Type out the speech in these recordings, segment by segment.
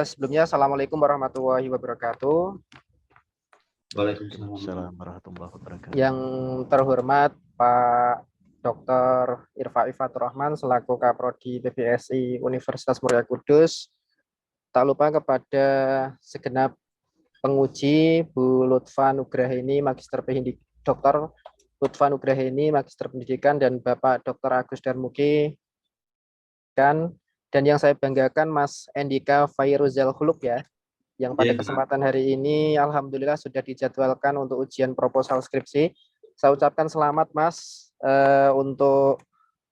Sebelumnya, Assalamualaikum warahmatullahi wabarakatuh. Waalaikumsalam warahmatullahi wabarakatuh. Yang terhormat Pak Dr. Irfai Fatur Rahman selaku Kaprodi PBSI Universitas Muria Kudus. Tak lupa kepada segenap penguji Bu Lutfa Nugraheni, Magister Pendidikan, Dr. Lutfa Nugraheni, Magister Pendidikan, dan Bapak Dr. Agus Darmugi, dan yang saya banggakan Mas Endika Fairuzal Huluk ya, yang pada kesempatan hari ini alhamdulillah sudah dijadwalkan untuk ujian proposal skripsi. Saya ucapkan selamat Mas, untuk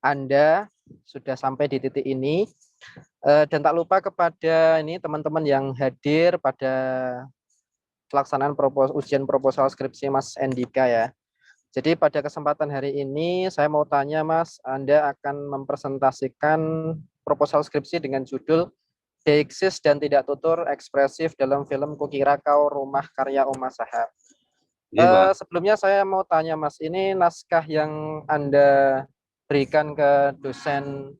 Anda sudah sampai di titik ini. Dan tak lupa kepada ini teman-teman yang hadir pada pelaksanaan ujian proposal skripsi Mas Endika ya. Jadi pada kesempatan hari ini saya mau tanya Mas, Anda akan mempresentasikan proposal skripsi dengan judul Deiksis dan Tidak Tutur Ekspresif dalam film Kukira Kau Rumah karya Uma Sahab. Sebelumnya saya mau tanya Mas, ini naskah yang Anda berikan ke dosen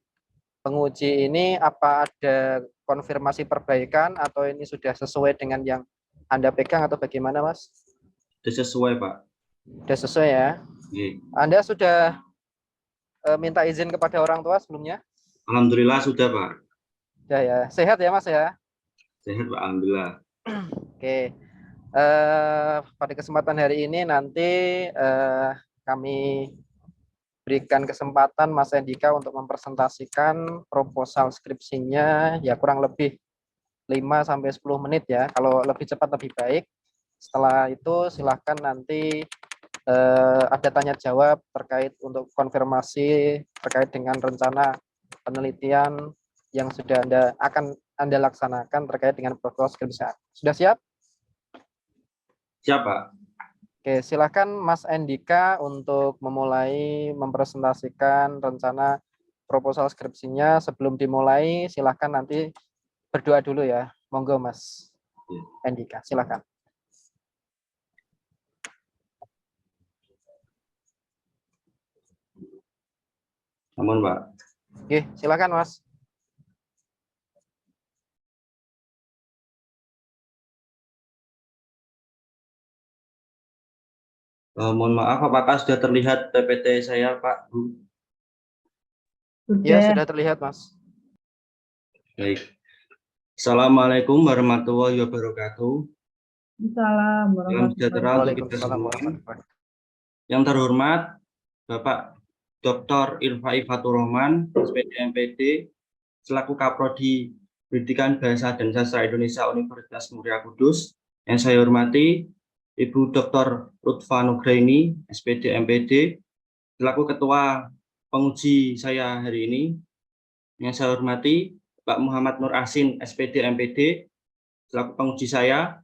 penguji ini apa ada konfirmasi perbaikan atau ini sudah sesuai dengan yang Anda pegang atau bagaimana Mas? Sudah sesuai Pak. Sudah sesuai ya? Anda sudah minta izin kepada orang tua sebelumnya? Alhamdulillah sudah Pak. Sudah ya, sehat ya Mas ya? Sehat Pak, alhamdulillah. Oke, pada kesempatan hari ini nanti kami berikan kesempatan Mas Endika untuk mempresentasikan proposal skripsinya ya kurang lebih 5-10 menit ya, kalau lebih cepat lebih baik. Setelah itu silahkan nanti ada tanya jawab terkait untuk konfirmasi terkait dengan rencana penelitian yang sudah Anda laksanakan terkait dengan proposal skripsi. Sudah siap? Siap Pak. Oke, silakan Mas Endika untuk memulai mempresentasikan rencana proposal skripsinya. Sebelum dimulai, silakan nanti berdoa dulu ya. Monggo Mas Endika, silakan. Aman Pak. Oke, silakan Mas. Mohon maaf, apakah sudah terlihat PPT saya Pak Bu? Ya, sudah terlihat Mas. Baik. Assalamualaikum warahmatullahi wabarakatuh. Assalamualaikum Salam sejahtera untuk kita semua. Yang terhormat Bapak Dr. Irfai Fatur Rahman, SPD MPD, selaku Kaprodi Pendidikan Bahasa dan Sastra Indonesia Universitas Muria Kudus. Yang saya hormati Ibu Dr. Lutfa Nugraheni, SPD MPD, selaku Ketua Penguji saya hari ini. Yang saya hormati Pak Muhammad Nur Asin, SPD MPD, selaku penguji saya.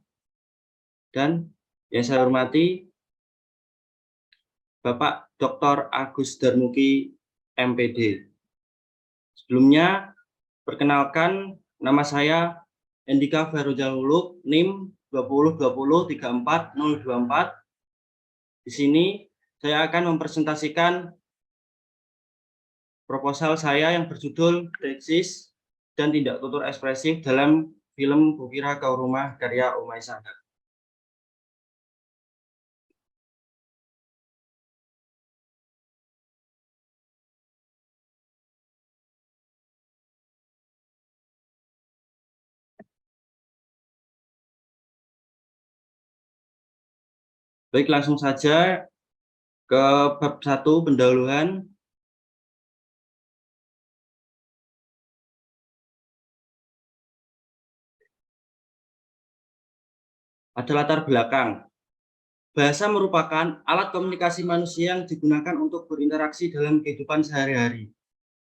Dan yang saya hormati Bapak Dr. Agus Darmugi, MPD. Sebelumnya, perkenalkan nama saya Endika Fairuzal Huluk, NIM 2020-34024. Di sini saya akan mempresentasikan proposal saya yang berjudul Deiksis dan Tidak Tutur Ekspresif dalam film Kukira Kau Rumah karya Uma Sahab. Baik, langsung saja ke bab 1 pendahuluan. Ada latar belakang. Bahasa merupakan alat komunikasi manusia yang digunakan untuk berinteraksi dalam kehidupan sehari-hari.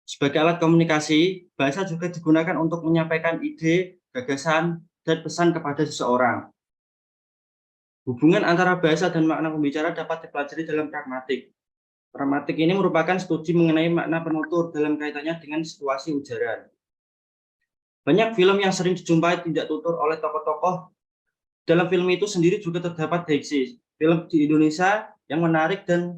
Sebagai alat komunikasi, bahasa juga digunakan untuk menyampaikan ide, gagasan, dan pesan kepada seseorang. Hubungan antara bahasa dan makna pembicara dapat dipelajari dalam pragmatik. Pragmatik ini merupakan studi mengenai makna penutur dalam kaitannya dengan situasi ujaran. Banyak film yang sering dijumpai tidak tutur oleh tokoh-tokoh. Dalam film itu sendiri juga terdapat deiksis. Film di Indonesia yang menarik dan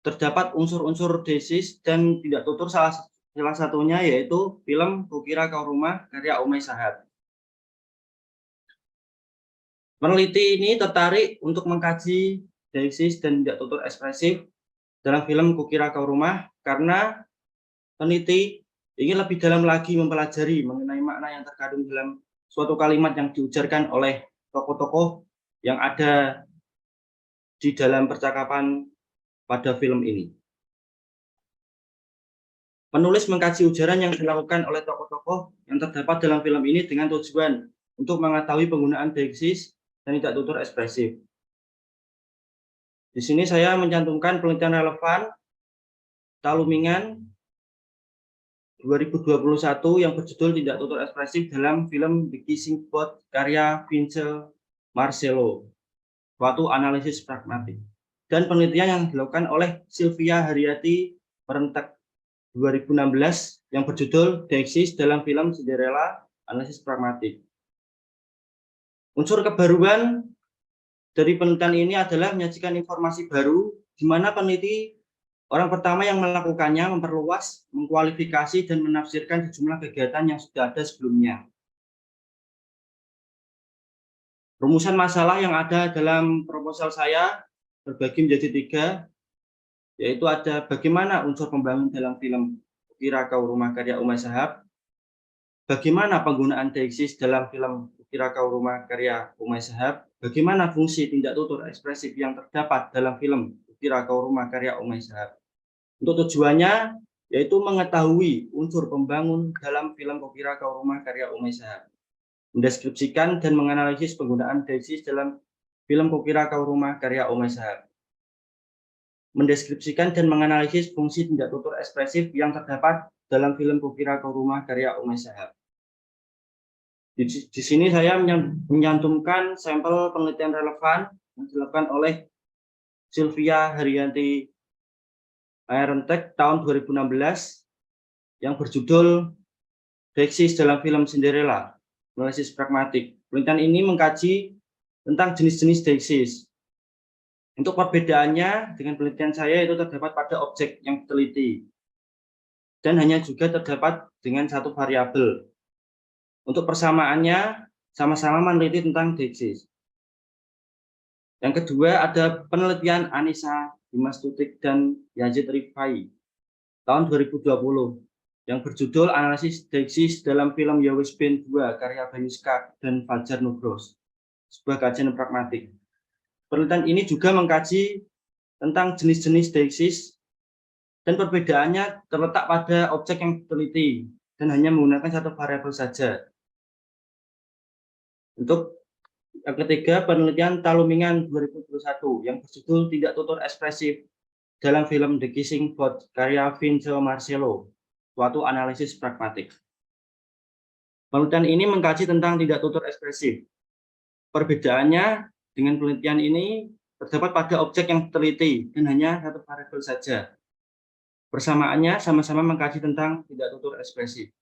terdapat unsur-unsur deiksis dan tidak tutur salah salah satunya yaitu film Kukira Kau Rumah karya Umay Shahab. Peneliti ini tertarik untuk mengkaji deiksis dan tidak tutur ekspresif dalam film Kukira Kau Rumah karena peneliti ingin lebih dalam lagi mempelajari mengenai makna yang terkandung dalam suatu kalimat yang diujarkan oleh tokoh-tokoh yang ada di dalam percakapan pada film ini. Penulis mengkaji ujaran yang dilakukan oleh tokoh-tokoh yang terdapat dalam film ini dengan tujuan untuk mengetahui penggunaan deiksis dan tidak tutur ekspresif. Di sini saya mencantumkan penelitian relevan Talumingan 2021 yang berjudul Tidak Tutur Ekspresif dalam film The Kissing Booth karya Vince Marcello, suatu analisis pragmatik. Dan penelitian yang dilakukan oleh Sylvia Haryati Merentek 2016 yang berjudul Deiksis dalam film Cinderella, analisis pragmatik. Unsur kebaruan dari penelitian ini adalah menyajikan informasi baru di mana peneliti orang pertama yang melakukannya memperluas, mengkualifikasi, dan menafsirkan sejumlah kegiatan yang sudah ada sebelumnya. Rumusan masalah yang ada dalam proposal saya terbagi menjadi 3, yaitu ada bagaimana unsur pembangun dalam film Kukira Kau Rumah karya Umay Shahab, bagaimana penggunaan deiksis dalam film Kukira Kau Rumah karya Umay Shahab, bagaimana fungsi tidak tutur ekspresif yang terdapat dalam film Kukira Kau Rumah karya Umay Shahab. Untuk tujuannya yaitu mengetahui unsur pembangun dalam film Kukira Kau Rumah karya Umay Shahab, mendeskripsikan dan menganalisis penggunaan deiksis dalam film Kukira Kau Rumah karya Umay Shahab, mendeskripsikan dan menganalisis fungsi tidak tutur ekspresif yang terdapat dalam film Kukira Kau Rumah karya Umay Shahab. Di sini saya menyantumkan sampel penelitian relevan yang dilakukan oleh Sylvia Haryati Merentek tahun 2016 yang berjudul Deiksis dalam film Cinderella, analisis pragmatik. Penelitian ini mengkaji tentang jenis-jenis deiksis. Untuk perbedaannya dengan penelitian saya itu terdapat pada objek yang diteliti dan hanya juga terdapat dengan satu variabel. Untuk persamaannya sama-sama meneliti tentang deiksis. Yang kedua ada penelitian Anissa Dimas Tutik dan Yazid Rifai tahun 2020 yang berjudul Analisis Deiksis dalam film Yowis Ben 2 karya Bayuska dan Fajar Nugros, sebuah kajian pragmatik. Penelitian ini juga mengkaji tentang jenis-jenis deiksis dan perbedaannya terletak pada objek yang diteliti dan hanya menggunakan satu variabel saja. Untuk yang ketiga, penelitian Talumingan 2021 yang berjudul Tidak Tutur Ekspresif dalam film The Kissing Booth karya Vince Marcello, suatu analisis pragmatik. Penelitian ini mengkaji tentang tidak tutur ekspresif. Perbedaannya dengan penelitian ini terdapat pada objek yang diteliti dan hanya satu variabel saja. Persamaannya sama-sama mengkaji tentang tidak tutur ekspresif.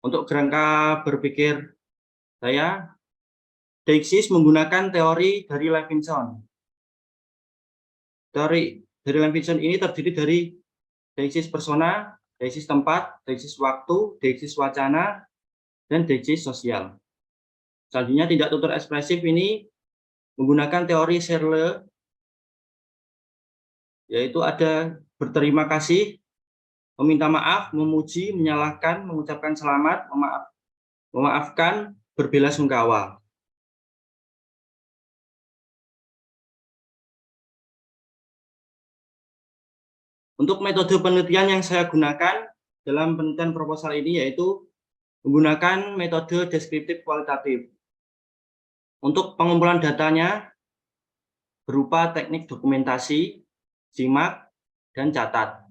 Untuk kerangka berpikir saya, deiksis menggunakan teori dari Levinson. Teori dari Levinson ini terdiri dari deiksis persona, deiksis tempat, deiksis waktu, deiksis wacana, dan deiksis sosial. Selanjutnya tidak tutur ekspresif ini menggunakan teori Searle, yaitu ada berterima kasih, meminta maaf, memuji, menyalahkan, mengucapkan selamat, memaafkan, berbelasungkawa. Untuk metode penelitian yang saya gunakan dalam penelitian proposal ini yaitu menggunakan metode deskriptif kualitatif. Untuk pengumpulan datanya berupa teknik dokumentasi, simak, dan catat.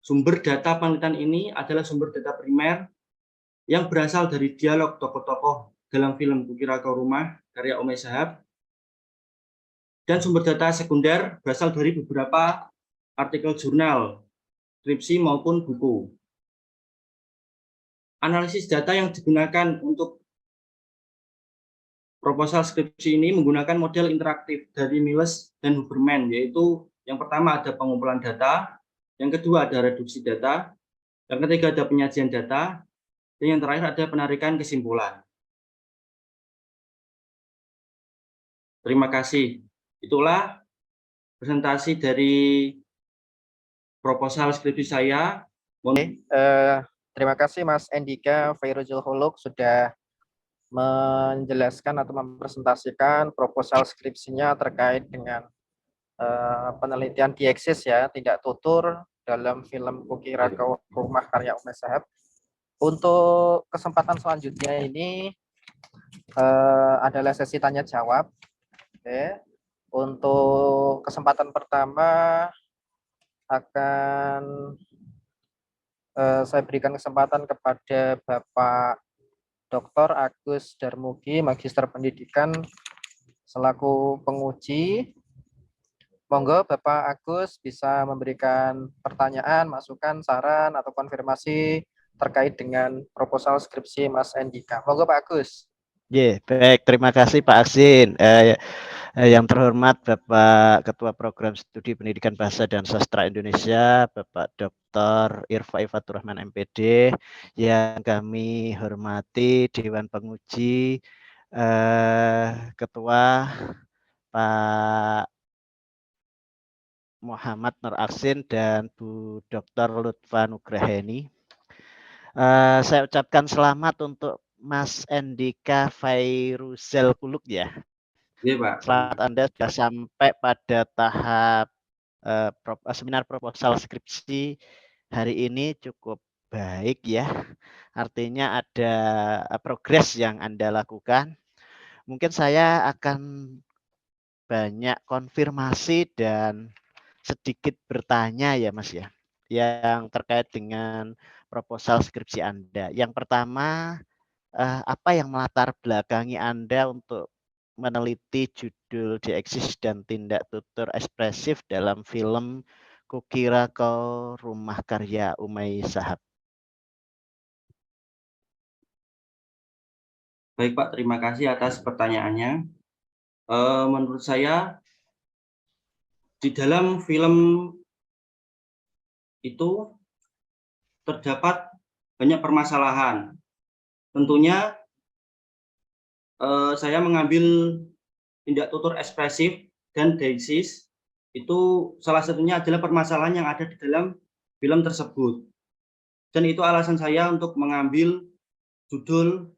Sumber data penelitian ini adalah sumber data primer yang berasal dari dialog tokoh-tokoh dalam film Kukira Kau Rumah karya Umay Shahab, dan sumber data sekunder berasal dari beberapa artikel jurnal, skripsi maupun buku. Analisis data yang digunakan untuk proposal skripsi ini menggunakan model interaktif dari Miles dan Huberman, yaitu yang pertama ada pengumpulan data, Yang kedua ada reduksi data. Yang ketiga ada penyajian data. Dan yang terakhir ada penarikan kesimpulan. Terima kasih. Itulah presentasi dari proposal skripsi saya. Terima kasih Mas Endika Fairuzul Huluk sudah menjelaskan atau mempresentasikan proposal skripsinya terkait dengan penelitian dieksis ya, tidak tutur dalam film Kukira Kau Rumah karya Ume Sahab. Untuk kesempatan selanjutnya ini adalah sesi tanya jawab. Oke. Untuk kesempatan pertama akan saya berikan kesempatan kepada Bapak Dr. Agus Darmugi, Magister Pendidikan selaku penguji. Monggo Bapak Agus bisa memberikan pertanyaan, masukan, saran, atau konfirmasi terkait dengan proposal skripsi Mas Endika. Monggo Pak Agus. Baik, terima kasih Pak Aksin. Yang terhormat Bapak Ketua Program Studi Pendidikan Bahasa dan Sastra Indonesia, Bapak Dr. Irfa Ifatur Rahman MPD, yang kami hormati Dewan Penguji, Ketua Pak Muhammad Nur Aksin dan Bu Dr. Lutfa Nugraheni. Saya ucapkan selamat untuk Mas Endika Fairuzul Huluk ya. Iya, Pak. Selamat Anda sudah sampai pada tahap seminar proposal skripsi hari ini cukup baik ya. Artinya ada progres yang Anda lakukan. Mungkin saya akan banyak konfirmasi dan sedikit bertanya ya Mas ya, yang terkait dengan proposal skripsi Anda. Yang pertama, apa yang melatar belakangi Anda untuk meneliti judul dieksis dan tindak tutur ekspresif dalam film Kukira Kau Rumah karya Ume Sahab? Baik Pak, terima kasih atas pertanyaannya. Menurut saya di dalam film itu terdapat banyak permasalahan. Tentunya saya mengambil tindak tutur ekspresif dan deiksis itu salah satunya adalah permasalahan yang ada di dalam film tersebut. Dan itu alasan saya untuk mengambil judul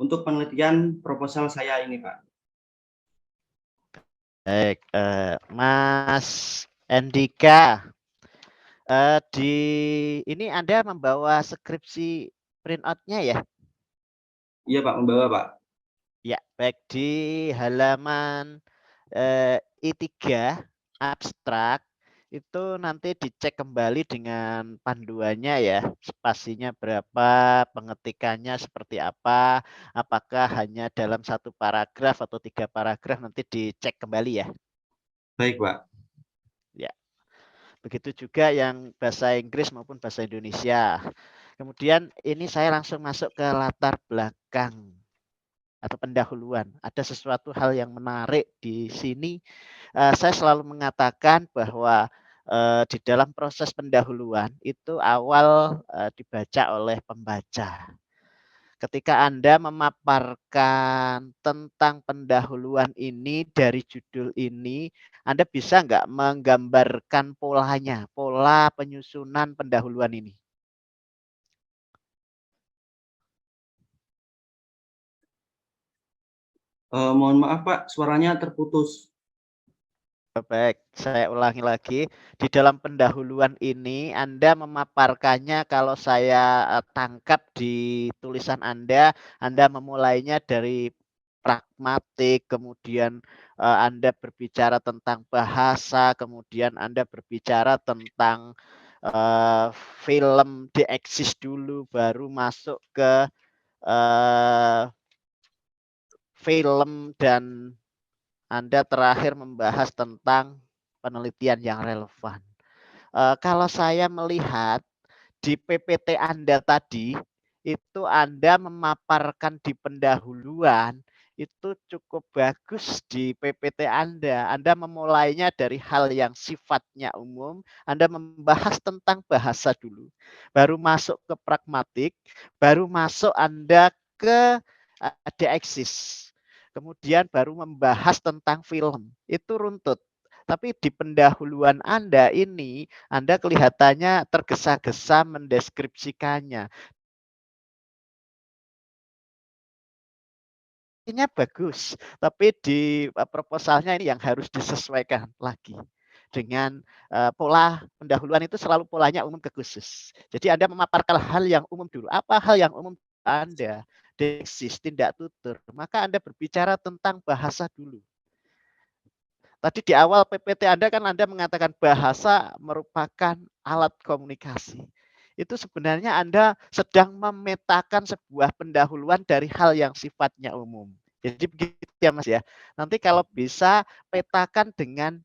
untuk penelitian proposal saya ini, Pak. Baik, Mas Endika, di ini Anda membawa skripsi printout-nya ya? Iya Pak, membawa Pak. Ya, baik, di halaman I3 abstrak itu nanti dicek kembali dengan panduannya ya, spasinya berapa, pengetikannya seperti apa, apakah hanya dalam satu paragraf atau 3 paragraf, nanti dicek kembali ya. Baik Pak. Ya, begitu juga yang bahasa Inggris maupun bahasa Indonesia. Kemudian ini saya langsung masuk ke latar belakang atau pendahuluan. Ada sesuatu hal yang menarik di sini. Saya selalu mengatakan bahwa di dalam proses pendahuluan itu awal dibaca oleh pembaca. Ketika Anda memaparkan tentang pendahuluan ini dari judul ini, Anda bisa nggak menggambarkan polanya, pola penyusunan pendahuluan ini? Mohon maaf Pak, suaranya terputus. Baik, saya ulangi lagi. Di dalam pendahuluan ini, Anda memaparkannya kalau saya tangkap di tulisan Anda memulainya dari pragmatik, kemudian Anda berbicara tentang bahasa, kemudian Anda berbicara tentang film dieksis dulu, baru masuk ke film dan Anda terakhir membahas tentang penelitian yang relevan. Kalau saya melihat di PPT Anda tadi, itu Anda memaparkan di pendahuluan, itu cukup bagus di PPT Anda. Anda memulainya dari hal yang sifatnya umum, Anda membahas tentang bahasa dulu, baru masuk ke pragmatik, baru masuk Anda ke deeksis. Kemudian baru membahas tentang film. Itu runtut. Tapi di pendahuluan Anda ini, Anda kelihatannya tergesa-gesa mendeskripsikannya. Ini bagus, tapi di proposalnya ini yang harus disesuaikan lagi dengan pola pendahuluan itu selalu polanya umum ke khusus. Jadi Anda memaparkan hal yang umum dulu. Apa hal yang umum Anda? Deeksis, tindak tutur. Maka Anda berbicara tentang bahasa dulu. Tadi di awal PPT Anda kan Anda mengatakan bahasa merupakan alat komunikasi. Itu sebenarnya Anda sedang memetakan sebuah pendahuluan dari hal yang sifatnya umum. Jadi begitu ya Mas ya. Nanti kalau bisa petakan dengan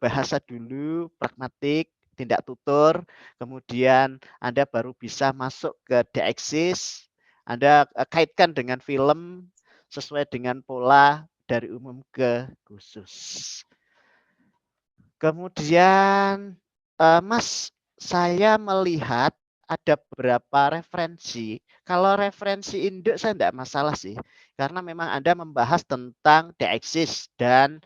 bahasa dulu, pragmatik, tindak tutur, kemudian Anda baru bisa masuk ke deeksis, Anda kaitkan dengan film sesuai dengan pola dari umum ke khusus. Kemudian Mas, saya melihat ada beberapa referensi. Kalau referensi induk saya tidak masalah sih, karena memang Anda membahas tentang deeksis dan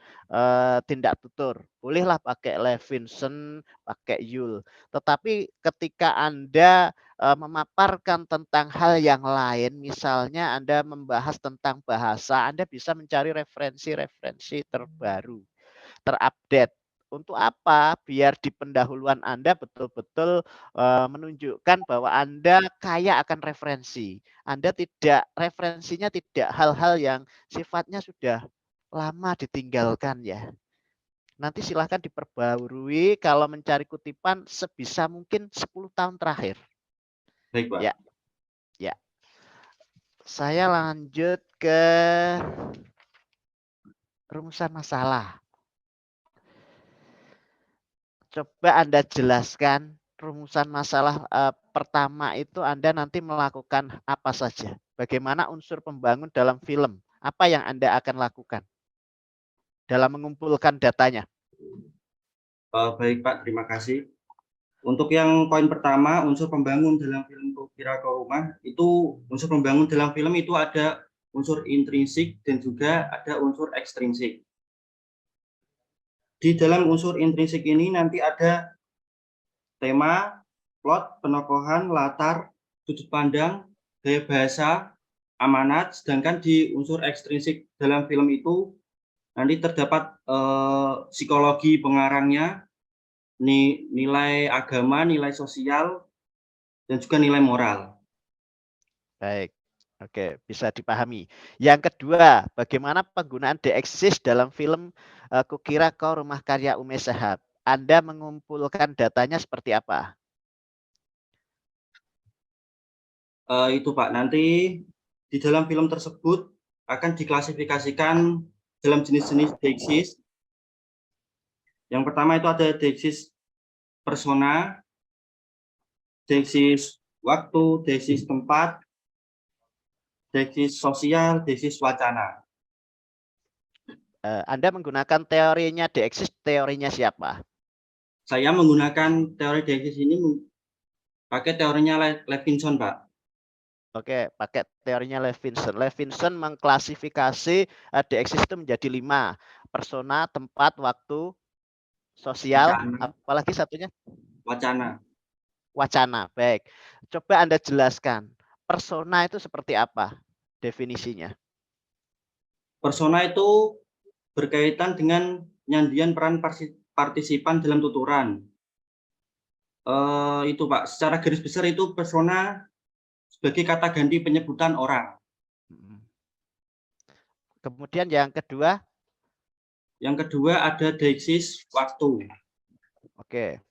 tindak tutur. Bolehlah pakai Levinson, pakai Yule. Tetapi ketika Anda memaparkan tentang hal yang lain, misalnya Anda membahas tentang bahasa, Anda bisa mencari referensi-referensi terbaru, terupdate. Untuk apa? Biar di pendahuluan Anda betul-betul menunjukkan bahwa Anda kaya akan referensi. Anda tidak, referensinya tidak hal-hal yang sifatnya sudah lama ditinggalkan ya. Nanti silahkan diperbarui kalau mencari kutipan sebisa mungkin 10 tahun terakhir. Baik, Pak. Ya. Ya. Saya lanjut ke rumusan masalah. Coba Anda jelaskan rumusan masalah pertama itu Anda nanti melakukan apa saja. Bagaimana unsur pembangun dalam film. Apa yang Anda akan lakukan dalam mengumpulkan datanya? Baik, Pak. Terima kasih. Untuk yang poin pertama, unsur pembangun dalam film Kukira Kau Rumah, itu unsur pembangun dalam film itu ada unsur intrinsik dan juga ada unsur ekstrinsik. Di dalam unsur intrinsik ini nanti ada tema, plot, penokohan, latar, sudut pandang, gaya bahasa, amanat, sedangkan di unsur ekstrinsik dalam film itu nanti terdapat psikologi pengarangnya, nilai agama, nilai sosial, dan juga nilai moral. Baik, oke, bisa dipahami. Yang kedua, bagaimana penggunaan deeksis dalam film Kukira Kau Rumah Karya Ume Shahab? Anda mengumpulkan datanya seperti apa? Itu Pak, nanti di dalam film tersebut akan diklasifikasikan dalam jenis-jenis deeksis. Yang pertama itu ada deeksis persona, deeksis waktu, deeksis tempat, deeksis sosial, deeksis wacana. Anda menggunakan teorinya deeksis, teorinya siapa? Saya menggunakan teori deeksis ini pakai teorinya Levinson, Pak. Oke, pakai teorinya Levinson. Levinson mengklasifikasi deeksis itu menjadi 5. Persona, tempat, waktu, sosial, Wacana. apalagi satunya? Wacana. Wacana. Baik. Coba Anda jelaskan. Persona itu seperti apa definisinya? Persona itu berkaitan dengan nyandian peran partisipan dalam tuturan. Itu Pak, secara garis besar itu persona sebagai kata ganti penyebutan orang. Kemudian yang kedua? Yang kedua ada deeksis waktu. Oke.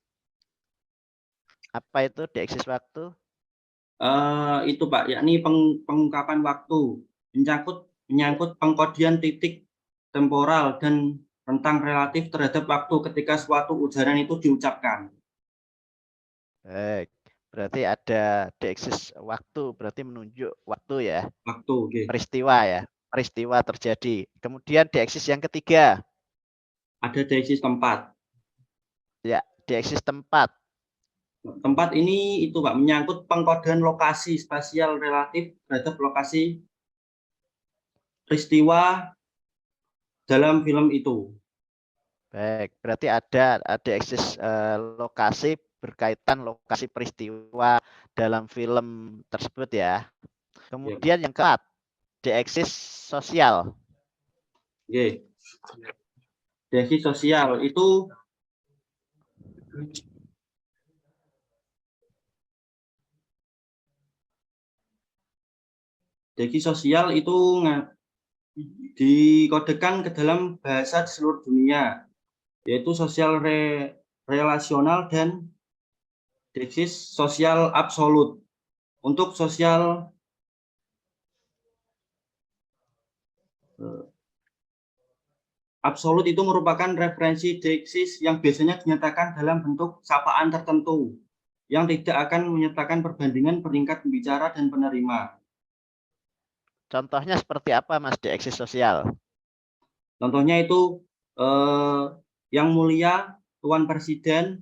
Apa itu deeksis waktu? Itu Pak, yakni pengungkapan waktu, menyangkut pengkodian titik temporal dan rentang relatif terhadap waktu ketika suatu ujaran itu diucapkan. Baik, berarti ada deeksis waktu, berarti menunjuk waktu ya. Waktu, okay. Peristiwa ya. peristiwa terjadi. Kemudian deeksis yang ketiga. Ada deeksis tempat. Ya, deeksis tempat. Tempat ini itu Pak menyangkut pengkodean lokasi spasial relatif terhadap lokasi peristiwa dalam film itu. Baik, berarti ada deeksis lokasi berkaitan lokasi peristiwa dalam film tersebut ya. Kemudian yang keempat, deeksis sosial. Oke. Deeksis sosial itu dikodekan ke dalam bahasa di seluruh dunia, yaitu sosial relasional dan deeksis sosial absolut. Untuk sosial absolut itu merupakan referensi deeksis yang biasanya dinyatakan dalam bentuk sapaan tertentu yang tidak akan menyertakan perbandingan peringkat pembicara dan penerima. Contohnya seperti apa Mas deeksis sosial? Contohnya itu Yang Mulia, Tuan Presiden,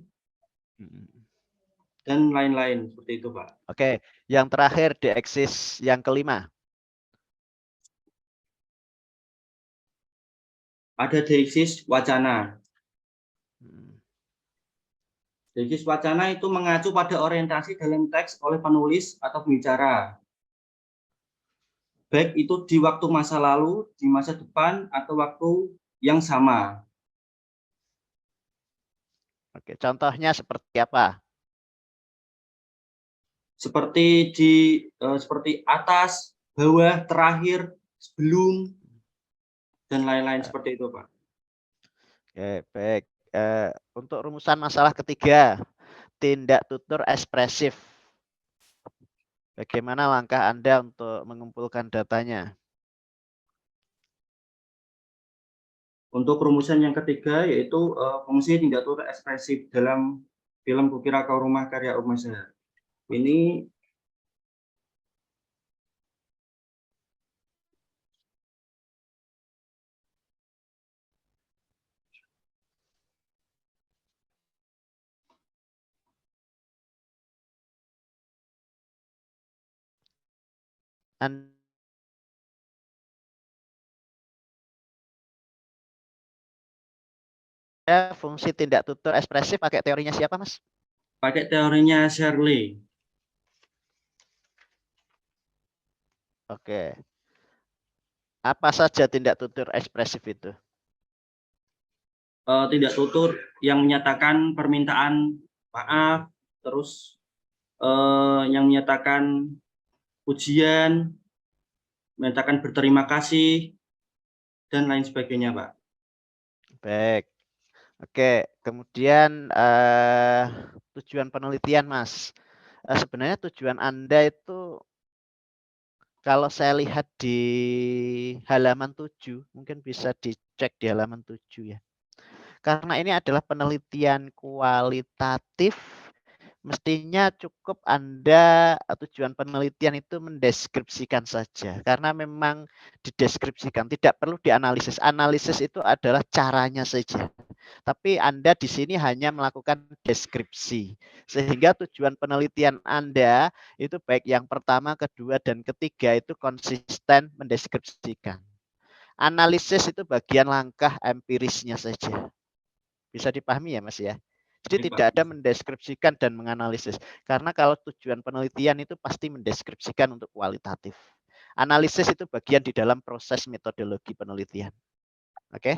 dan lain-lain seperti itu Pak. Oke, yang terakhir deeksis yang kelima. Ada deeksis wacana. Deeksis wacana itu mengacu pada orientasi dalam teks oleh penulis atau pembicara. Baik itu di waktu masa lalu, di masa depan, atau waktu yang sama. Oke, contohnya seperti apa? Seperti atas, bawah, terakhir, sebelum, dan lain-lain seperti itu, Pak. Oke, baik. Untuk rumusan masalah ketiga, tindak tutur ekspresif. Bagaimana langkah Anda untuk mengumpulkan datanya? Untuk rumusan yang ketiga yaitu fungsi tindak tutur ekspresif dalam film Kukira Kau Rumah karya Umasa. Ini Fungsi tindak tutur ekspresif pakai teorinya siapa, Mas? pakai teorinya Shirley. Oke. Apa saja tindak tutur ekspresif itu? Tindak tutur yang menyatakan permintaan maaf, terus yang menyatakan pujian, menyatakan berterima kasih, dan lain sebagainya, Pak. Baik. Oke, kemudian tujuan penelitian, Mas. Sebenarnya tujuan Anda itu kalau saya lihat di halaman 7, mungkin bisa dicek di halaman 7 ya. Karena ini adalah penelitian kualitatif, mestinya cukup Anda tujuan penelitian itu mendeskripsikan saja. Karena memang dideskripsikan, tidak perlu dianalisis. Analisis itu adalah caranya saja. Tapi Anda di sini hanya melakukan deskripsi. Sehingga tujuan penelitian Anda itu baik yang pertama, kedua, dan ketiga itu konsisten mendeskripsikan. Analisis itu bagian langkah empirisnya saja. Bisa dipahami ya Mas ya? Jadi tidak ada mendeskripsikan dan menganalisis. Karena kalau tujuan penelitian itu pasti mendeskripsikan untuk kualitatif. Analisis itu bagian di dalam proses metodologi penelitian. Oke?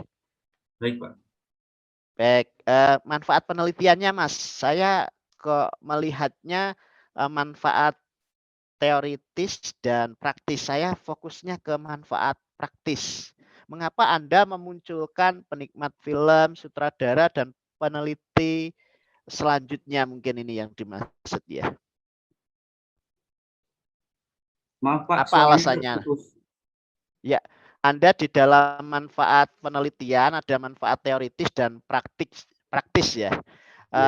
Baik, Pak. Baik, manfaat penelitiannya Mas. Saya kok melihatnya manfaat teoritis dan praktis. Saya fokusnya ke manfaat praktis. Mengapa Anda memunculkan penikmat film, sutradara, dan peneliti selanjutnya, mungkin ini yang dimaksud ya. Maaf, Pak, Apa alasannya? Ya, Anda di dalam manfaat penelitian ada manfaat teoritis dan praktis ya.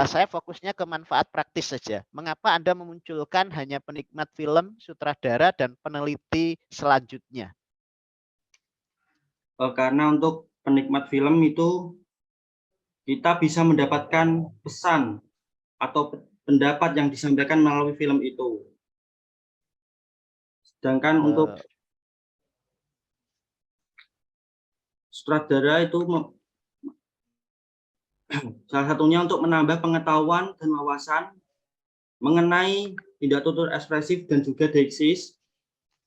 Saya fokusnya ke manfaat praktis saja. Mengapa Anda memunculkan hanya penikmat film, sutradara, dan peneliti selanjutnya? Karena untuk penikmat film itu kita bisa mendapatkan pesan atau pendapat yang disampaikan melalui film itu. Sedangkan untuk sutradara itu salah satunya untuk menambah pengetahuan dan wawasan mengenai tindak tutur ekspresif dan juga deksis,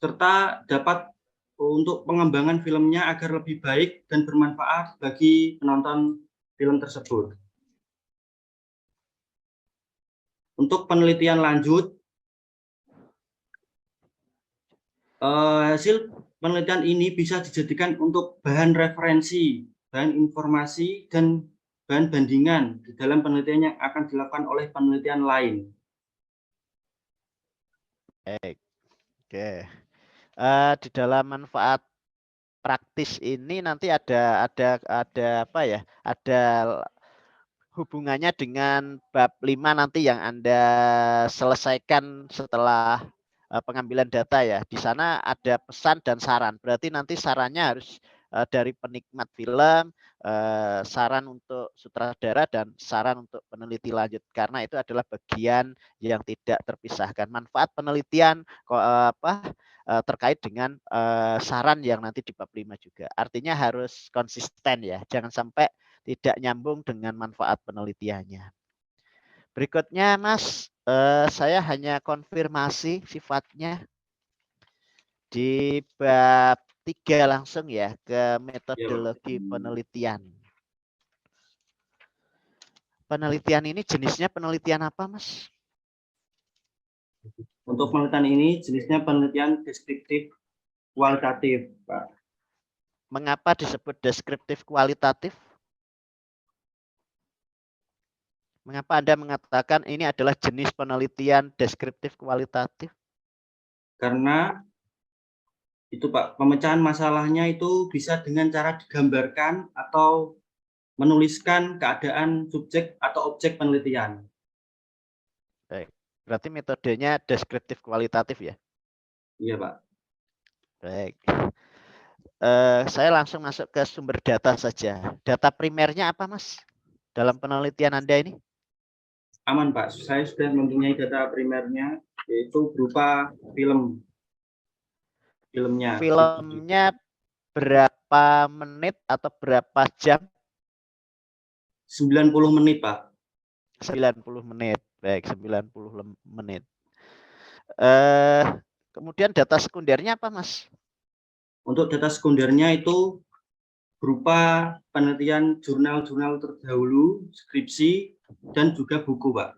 serta dapat untuk pengembangan filmnya agar lebih baik dan bermanfaat bagi penonton film tersebut. Untuk penelitian lanjut, hasil penelitian ini bisa dijadikan untuk bahan referensi, bahan informasi, dan bahan bandingan di dalam penelitian yang akan dilakukan oleh penelitian lain. Oke. Di dalam manfaat praktis ini nanti ada apa ya? Ada hubungannya dengan bab 5 nanti yang Anda selesaikan setelah pengambilan data ya. Di sana ada pesan dan saran. Berarti nanti sarannya harus dari penikmat film, saran untuk sutradara dan saran untuk peneliti lanjut, karena itu adalah bagian yang tidak terpisahkan. Manfaat penelitian terkait dengan saran yang nanti di bab 5 juga. Artinya harus konsisten ya. Jangan sampai tidak nyambung dengan manfaat penelitiannya. Berikutnya, Mas, saya hanya konfirmasi sifatnya di bab 3 langsung ya, ke metodologi penelitian. Penelitian ini jenisnya penelitian apa, Mas? Untuk penelitian ini jenisnya penelitian deskriptif kualitatif, Pak. Mengapa disebut deskriptif kualitatif? Mengapa Anda mengatakan ini adalah jenis penelitian deskriptif kualitatif? Karena itu Pak, pemecahan masalahnya itu bisa dengan cara digambarkan atau menuliskan keadaan subjek atau objek penelitian. Baik. Berarti metodenya deskriptif kualitatif ya? Iya Pak. Baik. Saya langsung masuk ke sumber data saja. Data primernya apa, Mas? Dalam penelitian Anda ini? Aman Pak, saya sudah mempunyai data primernya, yaitu berupa filmnya. Filmnya berapa menit atau berapa jam? 90 menit Pak. 90 menit. Baik, 90 menit. Kemudian data sekundernya apa, Mas? Untuk data sekundernya itu berupa penelitian jurnal-jurnal terdahulu, skripsi, dan juga buku, Pak.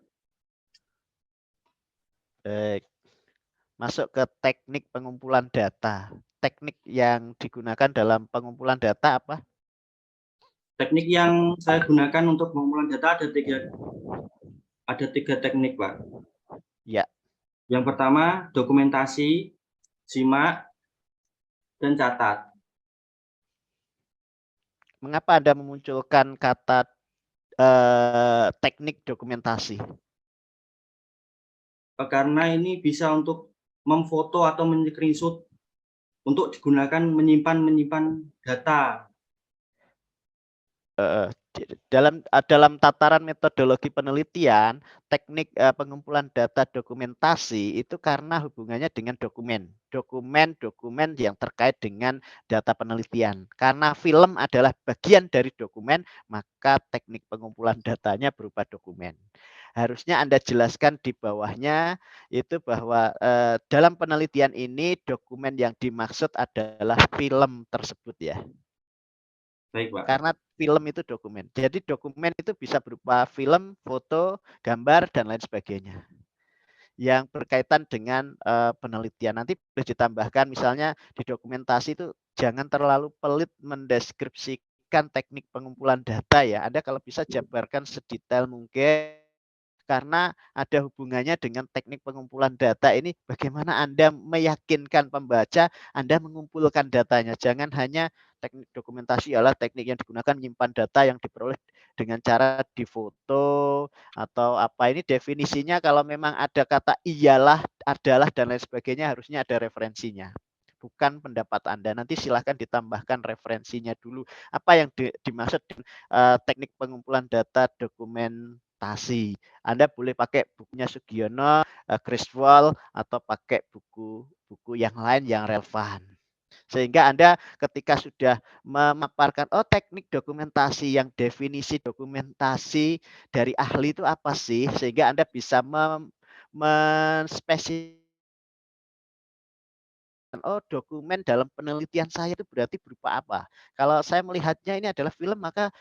Baik. Masuk ke teknik pengumpulan data. Teknik yang digunakan dalam pengumpulan data apa? Teknik yang saya gunakan untuk pengumpulan data ada tiga teknik, Pak. Ya. Yang pertama, dokumentasi, simak, dan catat. Mengapa Anda memunculkan kata teknik dokumentasi? Karena ini bisa untuk memfoto atau men-screenshot untuk digunakan menyimpan data. Dalam tataran metodologi penelitian, teknik pengumpulan data dokumentasi itu karena hubungannya dengan dokumen yang terkait dengan data penelitian. Karena film adalah bagian dari dokumen, maka teknik pengumpulan datanya berupa dokumen. Harusnya Anda jelaskan di bawahnya itu bahwa dalam penelitian ini dokumen yang dimaksud adalah film tersebut ya. Baik, Pak. Karena film itu dokumen. Jadi dokumen itu bisa berupa film, foto, gambar, dan lain sebagainya. Yang berkaitan dengan penelitian. Nanti boleh ditambahkan misalnya di dokumentasi itu jangan terlalu pelit mendeskripsikan teknik pengumpulan data ya. Anda kalau bisa jabarkan sedetail mungkin. Karena ada hubungannya dengan teknik pengumpulan data ini, bagaimana Anda meyakinkan pembaca Anda mengumpulkan datanya. Jangan hanya teknik dokumentasi adalah teknik yang digunakan menyimpan data yang diperoleh dengan cara difoto atau apa. Ini definisinya kalau memang ada kata iyalah, adalah, dan lain sebagainya harusnya ada referensinya. bukan pendapat Anda. Nanti silahkan ditambahkan referensinya dulu. Apa yang dimaksud dengan teknik pengumpulan data dokumentasi. Anda boleh pakai bukunya Sugiono, Griswold, atau pakai buku yang lain yang relevan. Sehingga Anda ketika sudah memaparkan, oh teknik dokumentasi, yang definisi dokumentasi dari ahli itu apa sih? Sehingga Anda bisa menspesifikasikan, oh dokumen dalam penelitian saya itu berarti berupa apa. Kalau saya melihatnya ini adalah film, maka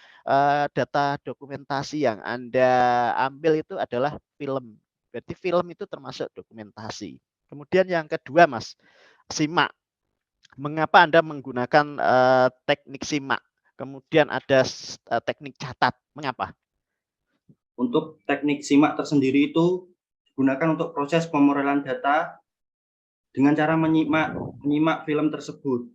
data dokumentasi yang Anda ambil itu adalah film. Berarti film itu termasuk dokumentasi. Kemudian yang kedua, Mas, simak. Mengapa Anda menggunakan teknik simak? Kemudian ada teknik catat. Mengapa? Untuk teknik simak tersendiri itu digunakan untuk proses pemorelan data dengan cara menyimak film tersebut.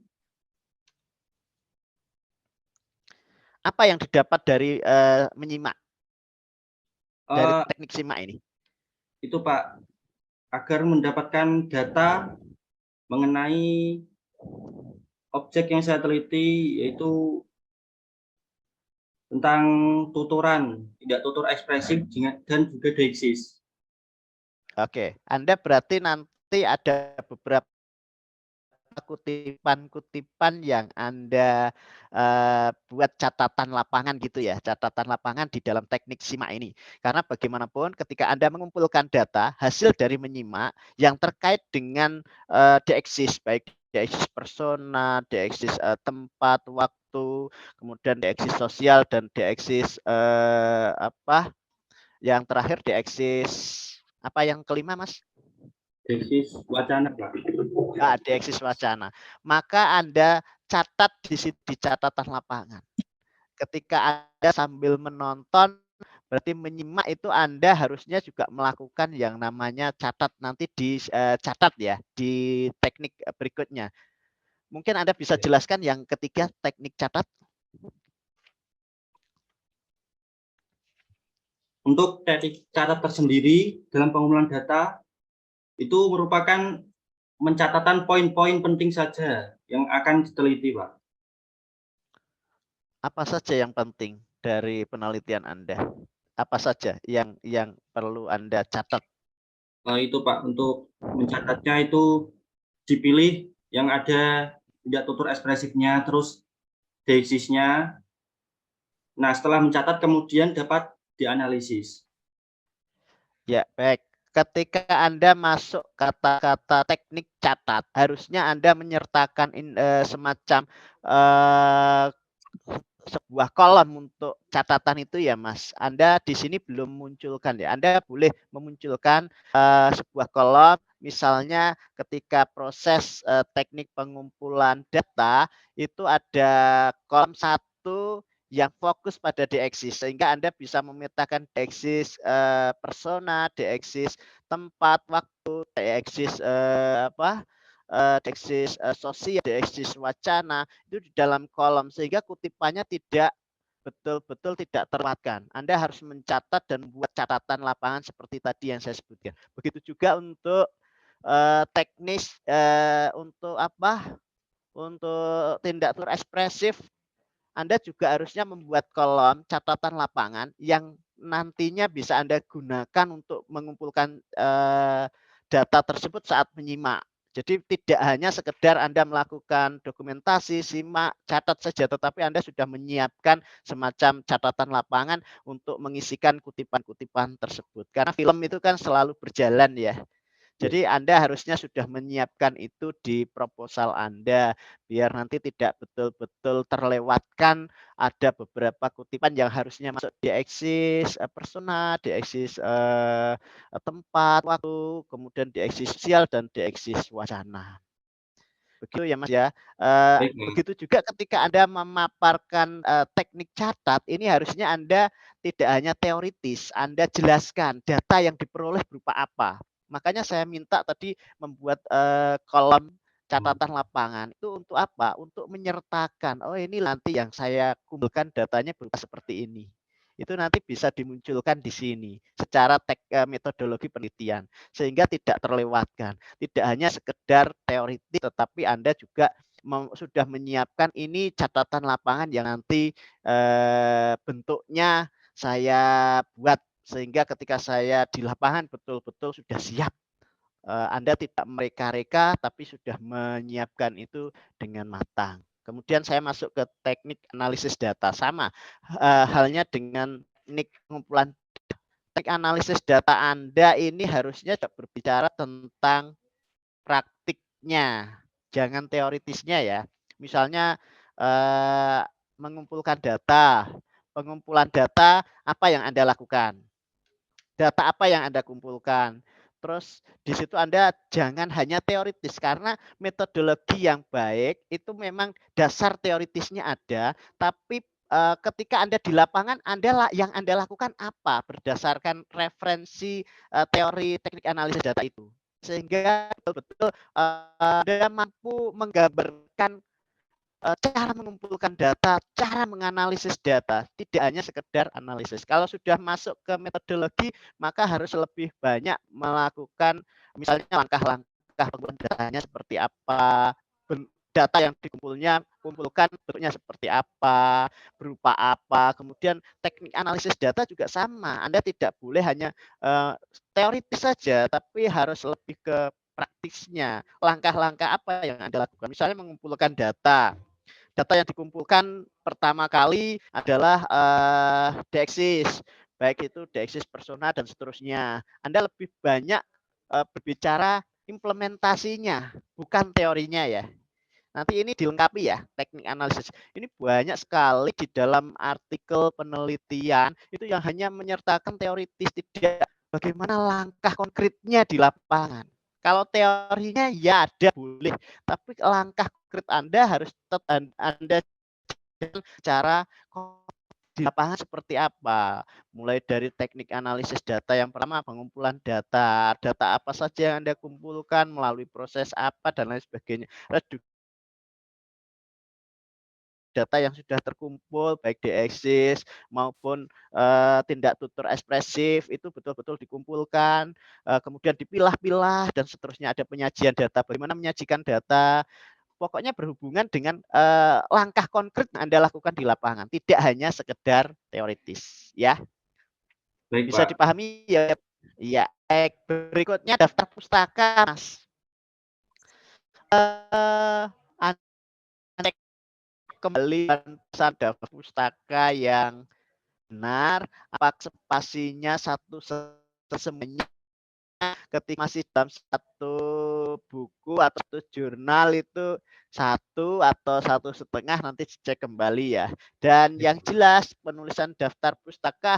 Apa yang didapat dari menyimak dari teknik simak ini? Itu Pak, agar mendapatkan data mengenai objek yang saya teliti, yaitu tentang tuturan, tidak tutur ekspresif dan juga deiksis. Oke, Anda berarti nanti ada beberapa kutipan-kutipan yang Anda buat catatan lapangan gitu ya, catatan lapangan di dalam teknik simak ini. Karena bagaimanapun ketika Anda mengumpulkan data hasil dari menyimak yang terkait dengan deeksis, baik deeksis persona, deeksis tempat, waktu, kemudian deeksis sosial dan deeksis yang terakhir deeksis apa yang kelima, Mas? Deiksis wacana, Pak. Deeksis wacana. Maka Anda catat di catatan lapangan. Ketika Anda sambil menonton, berarti menyimak itu Anda harusnya juga melakukan yang namanya catat, nanti dicatat ya di teknik berikutnya. Mungkin Anda bisa jelaskan yang ketiga, teknik catat. Untuk teknik catat tersendiri dalam pengumpulan data itu merupakan mencatatan poin-poin penting saja yang akan diteliti, Pak. Apa saja yang penting dari penelitian Anda? Apa saja yang perlu Anda catat? Itu Pak, untuk mencatatnya itu dipilih yang ada tidak tutur ekspresifnya, terus deisisnya. Nah, setelah mencatat kemudian dapat dianalisis. Ya, baik. Ketika Anda masuk kata-kata teknik catat, harusnya Anda menyertakan semacam sebuah kolom untuk catatan itu ya, Mas. Anda di sini belum munculkan ya. Anda boleh memunculkan sebuah kolom, misalnya ketika proses teknik pengumpulan data itu ada kolom 1 yang fokus pada deeksis, sehingga Anda bisa memetakan deeksis persona, deeksis tempat, waktu, deeksis deeksis sosial, deeksis wacana, itu di dalam kolom, sehingga kutipannya tidak betul-betul tidak terlewatkan. Anda harus mencatat dan buat catatan lapangan seperti tadi yang saya sebutkan. Begitu juga untuk teknis untuk untuk tindak tutur ekspresif, Anda juga harusnya membuat kolom catatan lapangan yang nantinya bisa Anda gunakan untuk mengumpulkan data tersebut saat menyimak. Jadi tidak hanya sekedar Anda melakukan dokumentasi, simak, catat saja, tetapi Anda sudah menyiapkan semacam catatan lapangan untuk mengisikan kutipan-kutipan tersebut. Karena film itu kan selalu berjalan ya. Jadi Anda harusnya sudah menyiapkan itu di proposal Anda, biar nanti tidak betul-betul terlewatkan ada beberapa kutipan yang harusnya masuk deeksis persona, deeksis tempat, waktu, kemudian deeksis sosial dan deeksis wacana. Begitu ya, Mas ya. Begitu juga ketika Anda memaparkan teknik catat, ini harusnya Anda tidak hanya teoritis, Anda jelaskan data yang diperoleh berupa apa. Makanya saya minta tadi membuat kolom catatan lapangan itu untuk apa? Untuk menyertakan, oh ini nanti yang saya kumpulkan datanya berupa seperti ini. itu nanti bisa dimunculkan di sini secara metodologi penelitian sehingga tidak terlewatkan. Tidak hanya sekedar teoritis tetapi Anda juga sudah menyiapkan ini catatan lapangan yang nanti bentuknya saya buat sehingga ketika saya di lapangan betul-betul sudah siap. Anda tidak mereka-reka tapi sudah menyiapkan itu dengan matang. Kemudian saya masuk ke teknik analisis data. Sama halnya dengan teknik pengumpulan. Teknik analisis data Anda ini harusnya berbicara tentang praktiknya, jangan teoritisnya ya. Misalnya mengumpulkan data. Pengumpulan data apa yang Anda lakukan? Data apa yang Anda kumpulkan? Terus di situ Anda jangan hanya teoritis karena metodologi yang baik itu memang dasar teoritisnya ada, tapi ketika Anda di lapangan yang Anda lakukan apa berdasarkan referensi teori teknik analisis data itu. Sehingga betul-betul Anda mampu menggambarkan cara mengumpulkan data, cara menganalisis data, tidak hanya sekedar analisis. Kalau sudah masuk ke metodologi, maka harus lebih banyak melakukan misalnya langkah-langkah pengumpulan datanya seperti apa, data yang kumpulkan bentuknya seperti apa, berupa apa. Kemudian teknik analisis data juga sama. Anda tidak boleh hanya teoritis saja, tapi harus lebih ke praktisnya. Langkah-langkah apa yang Anda lakukan? Misalnya mengumpulkan data. Data yang dikumpulkan pertama kali adalah DXIS, baik itu DXIS persona dan seterusnya. Anda lebih banyak berbicara implementasinya, bukan teorinya ya. Nanti ini dilengkapi ya, teknik analisis. Ini banyak sekali di dalam artikel penelitian itu yang hanya menyertakan teoritis, tidak bagaimana langkah konkretnya di lapangan. Kalau teorinya ya ada boleh, tapi langkah konkret Anda harus Anda cara di lapangan seperti apa. Mulai dari teknik analisis data yang pertama, pengumpulan data, data apa saja yang Anda kumpulkan, melalui proses apa, dan lain sebagainya. Data yang sudah terkumpul, baik DXIS maupun tindak tutur ekspresif, itu betul-betul dikumpulkan, kemudian dipilah-pilah, dan seterusnya ada penyajian data, bagaimana menyajikan data, pokoknya berhubungan dengan langkah konkret yang Anda lakukan di lapangan, tidak hanya sekedar teoritis, ya. Baik, Bisa Pak. dipahami ya? Iya. Berikutnya daftar pustaka, Mas. Anda kembali pesan daftar pustaka yang benar, apa spasinya satu semuanya ketika masih dalam satu buku atau satu jurnal itu 1 atau 1,5 nanti dicek kembali ya. Dan yang jelas penulisan daftar pustaka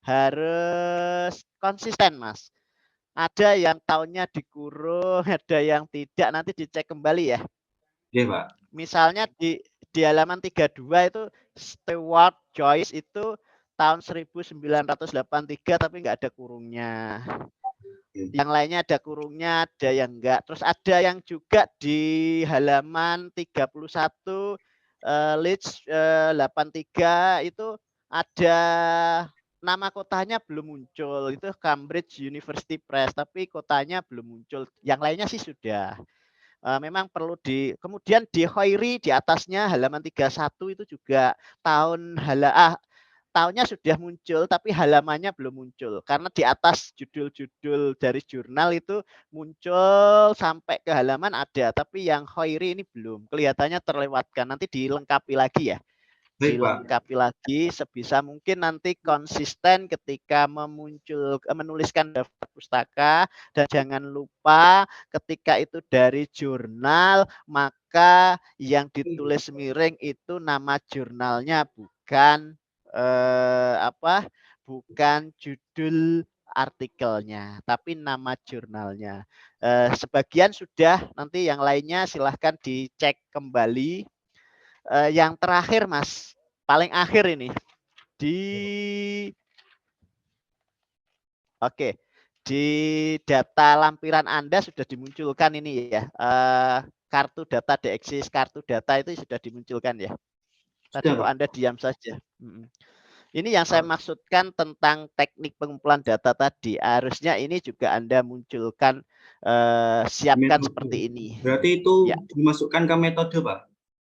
harus konsisten, Mas. Ada yang tahunnya dikurung, ada yang tidak, nanti dicek kembali ya. Iya, Pak. Misalnya di halaman 32 itu Stewart Joyce itu tahun 1983 tapi nggak ada kurungnya. Yang lainnya ada kurungnya, ada yang enggak. Terus ada yang juga di halaman 31 Leeds 83 itu ada nama kotanya belum muncul. Itu Cambridge University Press, tapi kotanya belum muncul. Yang lainnya sih sudah. Memang perlu kemudian di Hoiri di atasnya halaman 31 itu juga tahunnya sudah muncul tapi halamannya belum muncul karena di atas judul-judul dari jurnal itu muncul sampai ke halaman ada, tapi yang Hoiri ini belum, kelihatannya terlewatkan, nanti dilengkapi lagi ya. Baik, Pak. Dilengkapi lagi sebisa mungkin, nanti konsisten ketika menuliskan daftar pustaka, dan jangan lupa ketika itu dari jurnal maka yang ditulis miring itu nama jurnalnya, bukan bukan judul artikelnya tapi nama jurnalnya. Sebagian sudah, nanti yang lainnya silahkan dicek kembali. Yang terakhir, Mas, paling akhir ini di data lampiran Anda sudah dimunculkan ini ya, kartu data DXIS, kartu data itu sudah dimunculkan ya. Tadi kok Anda diam saja. Ini yang saya maksudkan tentang teknik pengumpulan data tadi. Harusnya ini juga Anda munculkan, siapkan Metode. seperti ini. Berarti itu Ya. dimasukkan ke metode, Pak?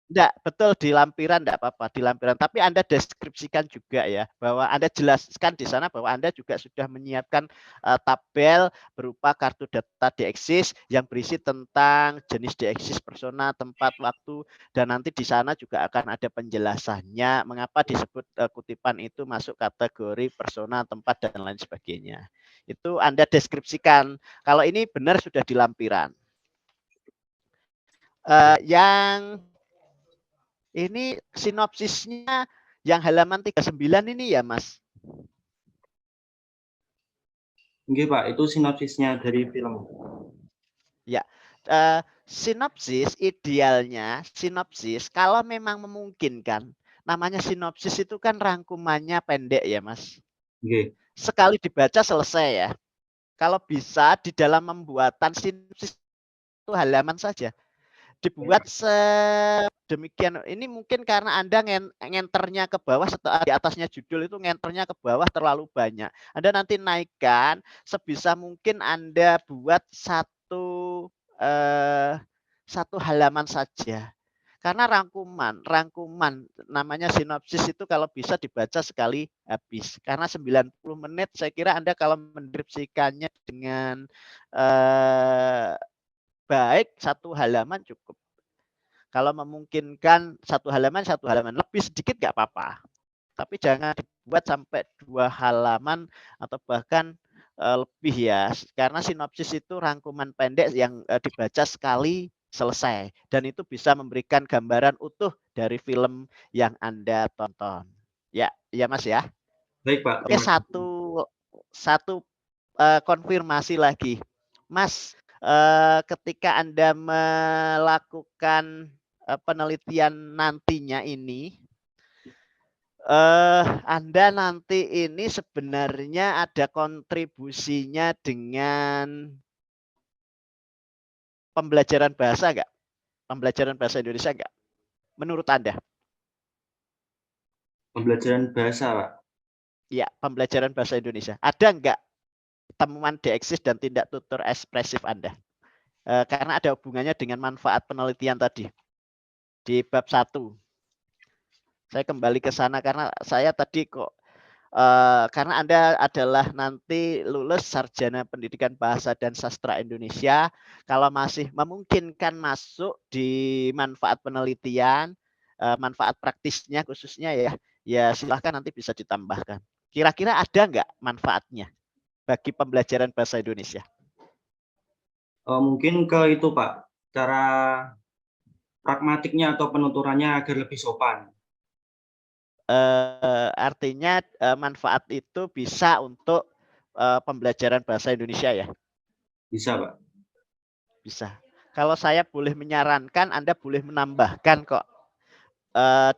Enggak, betul di lampiran enggak apa-apa, di lampiran. Tapi Anda deskripsikan juga ya, bahwa Anda jelaskan di sana bahwa Anda juga sudah menyiapkan tabel berupa kartu data DXIS yang berisi tentang jenis DXIS persona, tempat, waktu, dan nanti di sana juga akan ada penjelasannya mengapa disebut kutipan itu masuk kategori persona, tempat, dan lain sebagainya. Itu Anda deskripsikan. Kalau ini benar sudah di lampiran. Yang ini sinopsisnya yang halaman 39 ini ya, Mas? Oke, Pak, itu sinopsisnya dari film. Ya, sinopsis idealnya, sinopsis kalau memang memungkinkan, namanya sinopsis itu kan rangkumannya pendek ya, Mas. Oke. Sekali dibaca selesai ya. Kalau bisa di dalam pembuatan sinopsis itu halaman saja. Dibuat sedemikian, ini mungkin karena Anda ngenternya ke bawah setelah di atasnya judul itu ngenternya ke bawah terlalu banyak. Anda nanti naikkan sebisa mungkin Anda buat satu halaman saja. Karena rangkuman namanya sinopsis itu kalau bisa dibaca sekali habis. Karena 90 menit saya kira Anda kalau mendeskripsikannya dengan baik satu halaman cukup. Kalau memungkinkan satu halaman, lebih sedikit nggak apa-apa. Tapi jangan dibuat sampai 2 halaman atau bahkan lebih ya. Karena sinopsis itu rangkuman pendek yang dibaca sekali selesai. Dan itu bisa memberikan gambaran utuh dari film yang Anda tonton. Ya, ya Mas ya. Baik, Pak. Oke, satu konfirmasi lagi. Mas, ketika Anda melakukan penelitian nantinya ini, Anda nanti ini sebenarnya ada kontribusinya dengan pembelajaran bahasa nggak? Pembelajaran bahasa Indonesia nggak? Menurut Anda? Pembelajaran bahasa, Pak. Ya, pembelajaran bahasa Indonesia. Ada nggak temuan DXIS dan tindak tutur ekspresif Anda? Karena ada hubungannya dengan manfaat penelitian tadi di bab 1. Saya kembali ke sana karena saya tadi kok karena Anda adalah nanti lulus sarjana pendidikan bahasa dan sastra Indonesia, kalau masih memungkinkan masuk di manfaat penelitian, manfaat praktisnya khususnya ya silahkan nanti bisa ditambahkan. Kira-kira ada nggak manfaatnya bagi pembelajaran bahasa Indonesia? Mungkin ke itu, Pak, cara pragmatiknya atau penuturannya agar lebih sopan. Artinya manfaat itu bisa untuk pembelajaran bahasa Indonesia ya? Bisa, Pak. Bisa. Kalau saya boleh menyarankan, Anda boleh menambahkan kok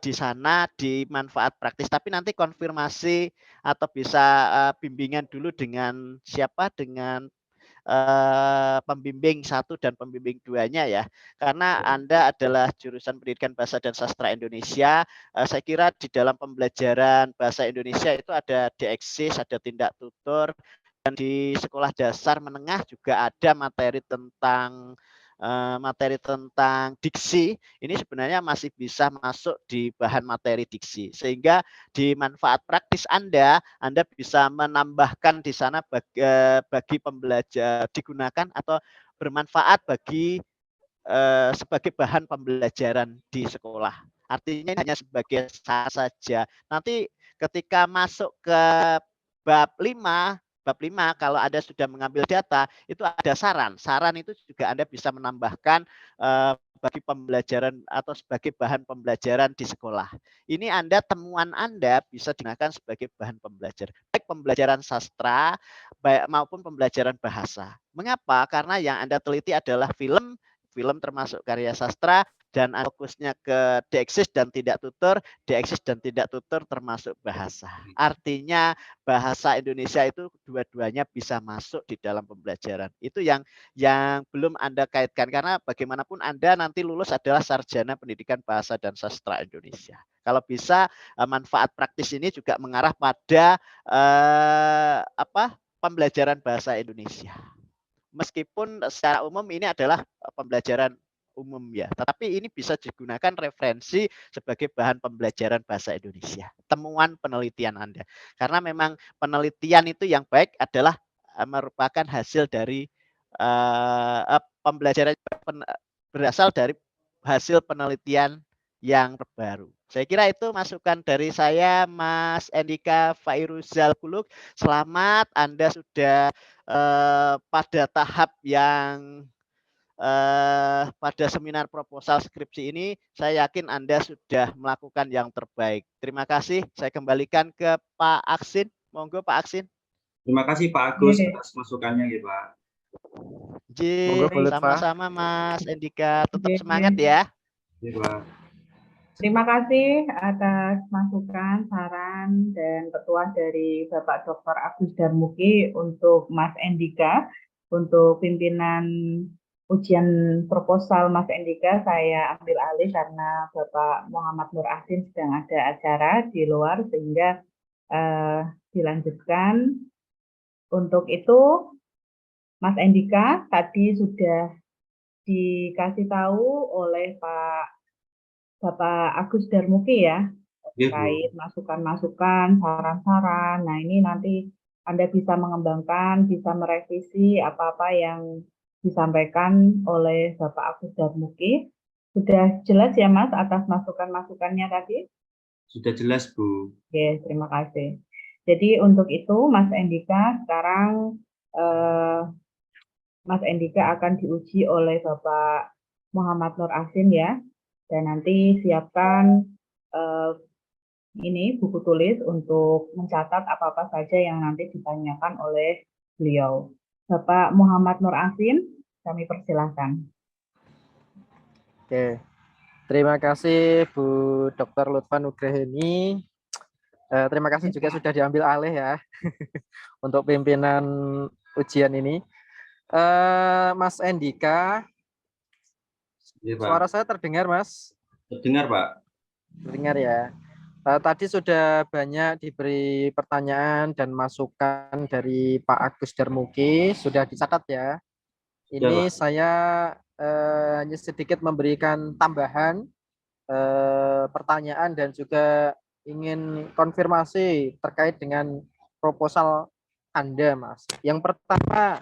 di sana di manfaat praktis. Tapi nanti konfirmasi atau bisa bimbingan dulu dengan siapa? Dengan pembimbing 1 dan pembimbing 2-nya ya. Karena Anda adalah jurusan Pendidikan Bahasa dan Sastra Indonesia, saya kira di dalam pembelajaran bahasa Indonesia itu ada DXIS, ada tindak tutur, dan di sekolah dasar menengah juga ada materi tentang diksi. Ini sebenarnya masih bisa masuk di bahan materi diksi. Sehingga di manfaat praktis Anda bisa menambahkan di sana bagi pembelajar digunakan atau bermanfaat bagi sebagai bahan pembelajaran di sekolah. Artinya ini hanya sebagai saja. Nanti ketika masuk ke bab 5 kalau Anda sudah mengambil data itu ada saran. Saran itu juga Anda bisa menambahkan bagi pembelajaran atau sebagai bahan pembelajaran di sekolah. Ini temuan Anda bisa digunakan sebagai bahan pembelajaran. Baik pembelajaran sastra maupun pembelajaran bahasa. Mengapa? Karena yang Anda teliti adalah film film termasuk karya sastra, dan fokusnya ke deeksis dan tidak tutur, deeksis dan tidak tutur termasuk bahasa. Artinya bahasa Indonesia itu dua-duanya bisa masuk di dalam pembelajaran. Itu yang belum Anda kaitkan, karena bagaimanapun Anda nanti lulus adalah sarjana pendidikan bahasa dan sastra Indonesia. Kalau bisa manfaat praktis ini juga mengarah pada pembelajaran bahasa Indonesia. Meskipun secara umum ini adalah pembelajaran umum ya, tetapi ini bisa digunakan referensi sebagai bahan pembelajaran bahasa Indonesia. Temuan penelitian Anda, karena memang penelitian itu yang baik adalah merupakan hasil dari pembelajaran berasal dari hasil penelitian yang terbaru. Saya kira itu masukan dari saya, Mas Andika Fairuzal Khuluk. Selamat, Anda sudah pada tahap yang pada seminar proposal skripsi ini. Saya yakin Anda sudah melakukan yang terbaik. Terima kasih. Saya kembalikan ke Pak Aksin. Monggo Pak Aksin. Terima kasih Pak Agus atas masukannya ya Pak. Sama-sama Mas Andika. Tetap semangat ya. Ya Pak. Terima kasih atas masukan, saran, dan petuah dari Bapak Dr. Agus Darmuki untuk Mas Andika. Untuk pimpinan ujian proposal Mas Andika, saya ambil alih karena Bapak Muhammad Nur Asin sedang ada acara di luar, sehingga dilanjutkan. Untuk itu, Mas Andika tadi sudah dikasih tahu oleh Bapak Agus Darmuki ya, terkait masukan-masukan, saran-saran. Nah, ini nanti Anda bisa mengembangkan, bisa merevisi apa-apa yang disampaikan oleh Bapak Agus Darmuki. Sudah jelas ya Mas atas masukan-masukannya tadi? Sudah jelas Bu. Oke, terima kasih. Jadi untuk itu Mas Andika sekarang Mas Andika akan diuji oleh Bapak Muhammad Nur Asin ya. Dan nanti siapkan ini buku tulis untuk mencatat apa-apa saja yang nanti ditanyakan oleh beliau. Bapak Muhammad Nur Asin, kami persilahkan. Oke, terima kasih Bu Dr. Lutfa Nugraheni. Terima kasih juga sudah diambil alih ya untuk pimpinan ujian ini. Mas Andika, Ya, Pak. suara saya terdengar Mas? Terdengar Pak. Terdengar ya. Tadi sudah banyak diberi pertanyaan dan masukan dari Pak Agus Darmuki, sudah dicatat ya. Ini saya hanya sedikit memberikan tambahan pertanyaan dan juga ingin konfirmasi terkait dengan proposal Anda, Mas. Yang pertama,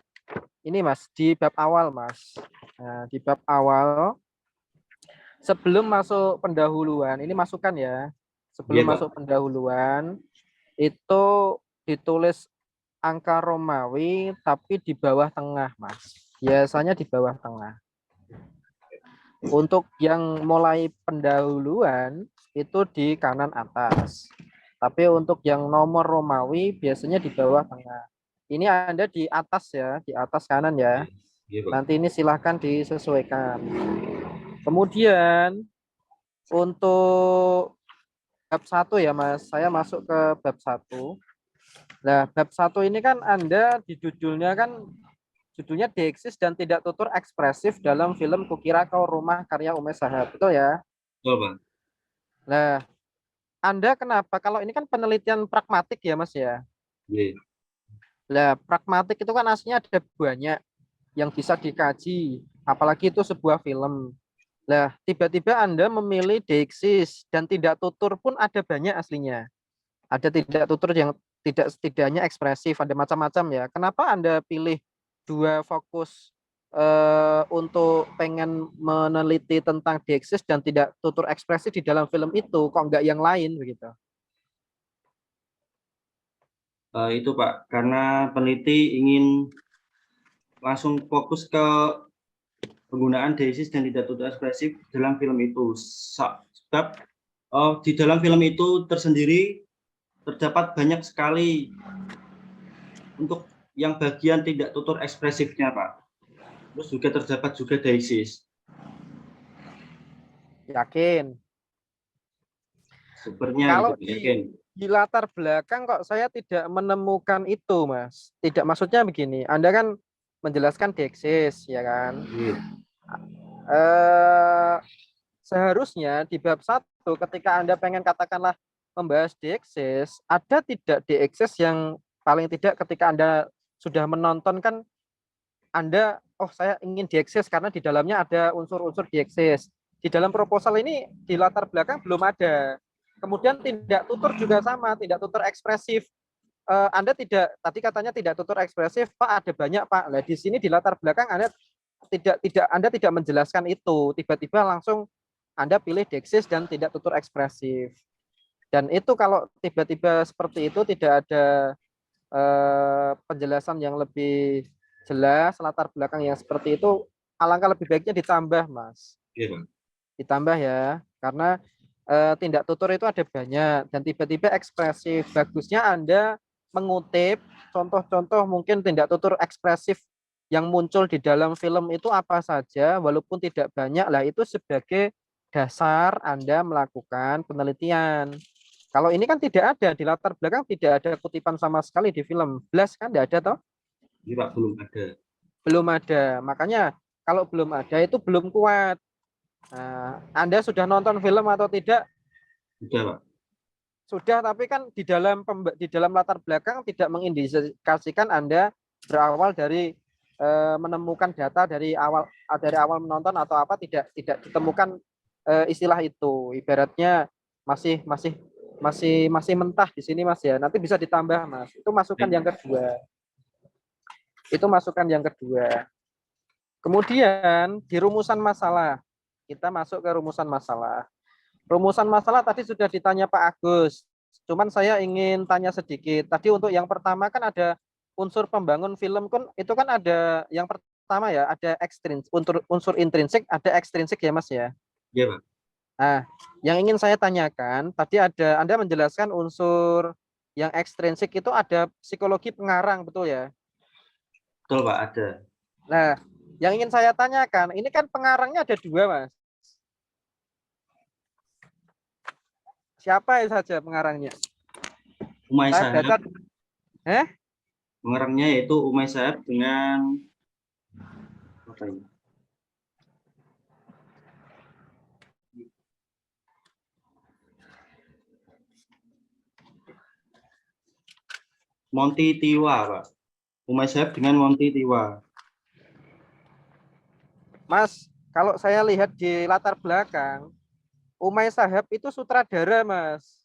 ini Mas, di bab awal, Mas. Nah, di bab awal, sebelum masuk pendahuluan, ini masukan ya. Sebelum masuk pendahuluan, itu ditulis angka Romawi, tapi di bawah tengah, Mas. Biasanya di bawah tengah. Untuk yang mulai pendahuluan, itu di kanan atas. Tapi untuk yang nomor Romawi, biasanya di bawah tengah. Ini Anda di atas ya, di atas kanan ya. Nanti ini silahkan disesuaikan. Kemudian, untuk bab 1 ya Mas, saya masuk ke bab 1. Nah, bab 1 ini kan Anda di judulnya kan, judulnya deeksis dan tidak tutur ekspresif dalam film Kukira Kau Rumah karya Ume Shahab, betul ya? Betul Pak. Nah, Anda kenapa, kalau ini kan penelitian pragmatik ya Mas ya? Iya. Nah, pragmatik itu kan aslinya ada banyak yang bisa dikaji, apalagi itu sebuah film. Nah, tiba-tiba Anda memilih deeksis dan tidak tutur pun ada banyak aslinya. Ada tidak tutur yang setidaknya ekspresif, ada macam-macam ya. Kenapa Anda pilih dua fokus untuk pengen meneliti tentang deeksis dan tidak tutur ekspresif di dalam film itu, kok enggak yang lain begitu? Itu Pak, karena peneliti ingin langsung fokus ke penggunaan deeksis dan tidak tutur ekspresif dalam film itu. Sebab di dalam film itu tersendiri terdapat banyak sekali untuk yang bagian tidak tutur ekspresifnya Pak. Terus juga terdapat juga deeksis. Yakin. Sepertinya Kalau gitu, yakin. di latar belakang kok saya tidak menemukan itu, Mas. Tidak, maksudnya begini, Anda kan menjelaskan Dexis, ya kan? Iya. Seharusnya di bab 1 ketika Anda pengen katakanlah membahas Dexis, ada tidak Dexis yang paling tidak ketika Anda sudah menonton kan Anda, oh saya ingin Dexis karena di dalamnya ada unsur-unsur Dexis. Di dalam proposal ini di latar belakang belum ada. Kemudian tidak tutur juga sama, tidak tutur ekspresif. Anda tidak, tadi katanya tidak tutur ekspresif, Pak ada banyak Pak. Nah di sini di latar belakang Anda tidak menjelaskan itu, tiba-tiba langsung Anda pilih Dexis dan tidak tutur ekspresif. Dan itu kalau tiba-tiba seperti itu tidak ada penjelasan yang lebih jelas, latar belakang yang seperti itu, alangkah lebih baiknya ditambah, Mas. Iya, Pak. Ditambah ya, karena tindak tutur itu ada banyak dan tiba-tiba ekspresif. Bagusnya Anda mengutip contoh-contoh mungkin tindak tutur ekspresif yang muncul di dalam film itu apa saja, walaupun tidak banyak lah, itu sebagai dasar Anda melakukan penelitian. Kalau ini kan tidak ada, di latar belakang tidak ada kutipan sama sekali di film. Blas kan tidak ada toh? Iya, Pak, belum ada. Belum ada. Makanya kalau belum ada itu belum kuat. Nah, Anda sudah nonton film atau tidak? Sudah, Pak. Sudah, tapi kan di dalam latar belakang tidak mengindikasikan Anda berawal dari menemukan data dari awal menonton atau apa, tidak ditemukan istilah itu. Ibaratnya masih mentah di sini, Mas ya. Nanti bisa ditambah, Mas. Itu masukan yang kedua. Itu masukan yang kedua. Kemudian di rumusan masalah. Kita masuk ke rumusan masalah. Rumusan masalah tadi sudah ditanya Pak Agus. Cuman saya ingin tanya sedikit. Tadi untuk yang pertama kan ada unsur pembangun film kan itu kan ada yang pertama ya, ada ekstrinsik, unsur intrinsik, ada ekstrinsik ya Mas ya. Iya, Pak. Nah, yang ingin saya tanyakan, tadi ada Anda menjelaskan unsur yang ekstrinsik itu ada psikologi pengarang, betul ya? Betul, Pak, ada. Nah, yang ingin saya tanyakan, ini kan pengarangnya ada dua, Mas. Siapa saja pengarangnya? Umay Saya baca, Sahab. Pengarangnya yaitu Umay Sahab dengan apa ini? Monty Tiwa, Pak. Umay Sahab dengan Monty Tiwa. Mas, kalau saya lihat di latar belakang, Umay Sahab itu sutradara, Mas.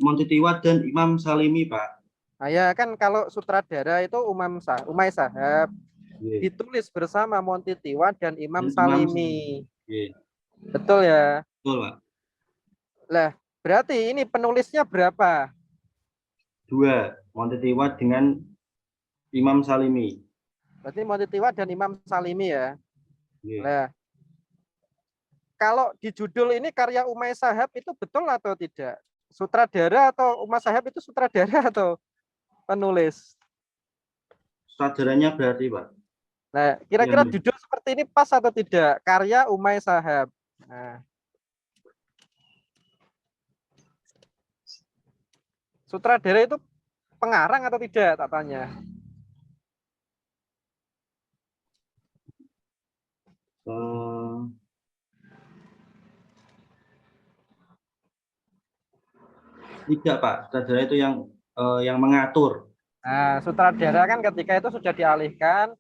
Monty Tiwa dan Imam Salimi, Pak. Nah, ya kan kalau sutradara itu Umay Sahab, Iya. ditulis bersama Monty Tiwa dan Imam Dan Salimi. Iya. Betul ya? Betul, Pak. Lah, berarti ini penulisnya berapa? Dua, Monty Tiwa dengan Imam Salimi. Berarti Monty Tiwa dan Imam Salimi ya. Iya. Nah, kalau di judul ini karya Umay Sahab itu betul atau tidak? Sutradara atau Umay Sahab itu sutradara atau penulis? Sutradaranya berarti, Pak. Nah, kira-kira Iya. judul seperti ini pas atau tidak? Karya Umay Sahab. Nah. Sutradara itu pengarang atau tidak, tak tanya. Tidak, Pak. Sutradara itu yang mengatur. Nah, sutradara kan ketika itu sudah dialihkan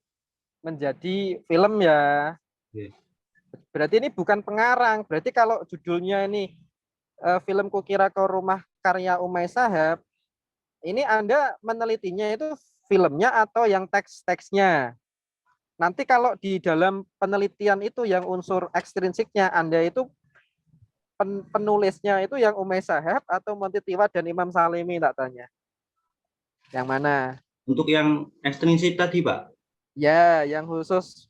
menjadi film ya. Iya. Berarti ini bukan pengarang. Berarti kalau judulnya ini film Kukira Kau Rumah karya Umay Sahab, ini Anda menelitinya itu filmnya atau yang teks-teksnya. Nanti kalau di dalam penelitian itu yang unsur ekstrinsiknya Anda itu penulisnya itu yang Umay Sahab atau Monty Tiwa dan Imam Salimi, tak tanya. Yang mana? Untuk yang ekstrinsik tadi, Pak. Ya, yang khusus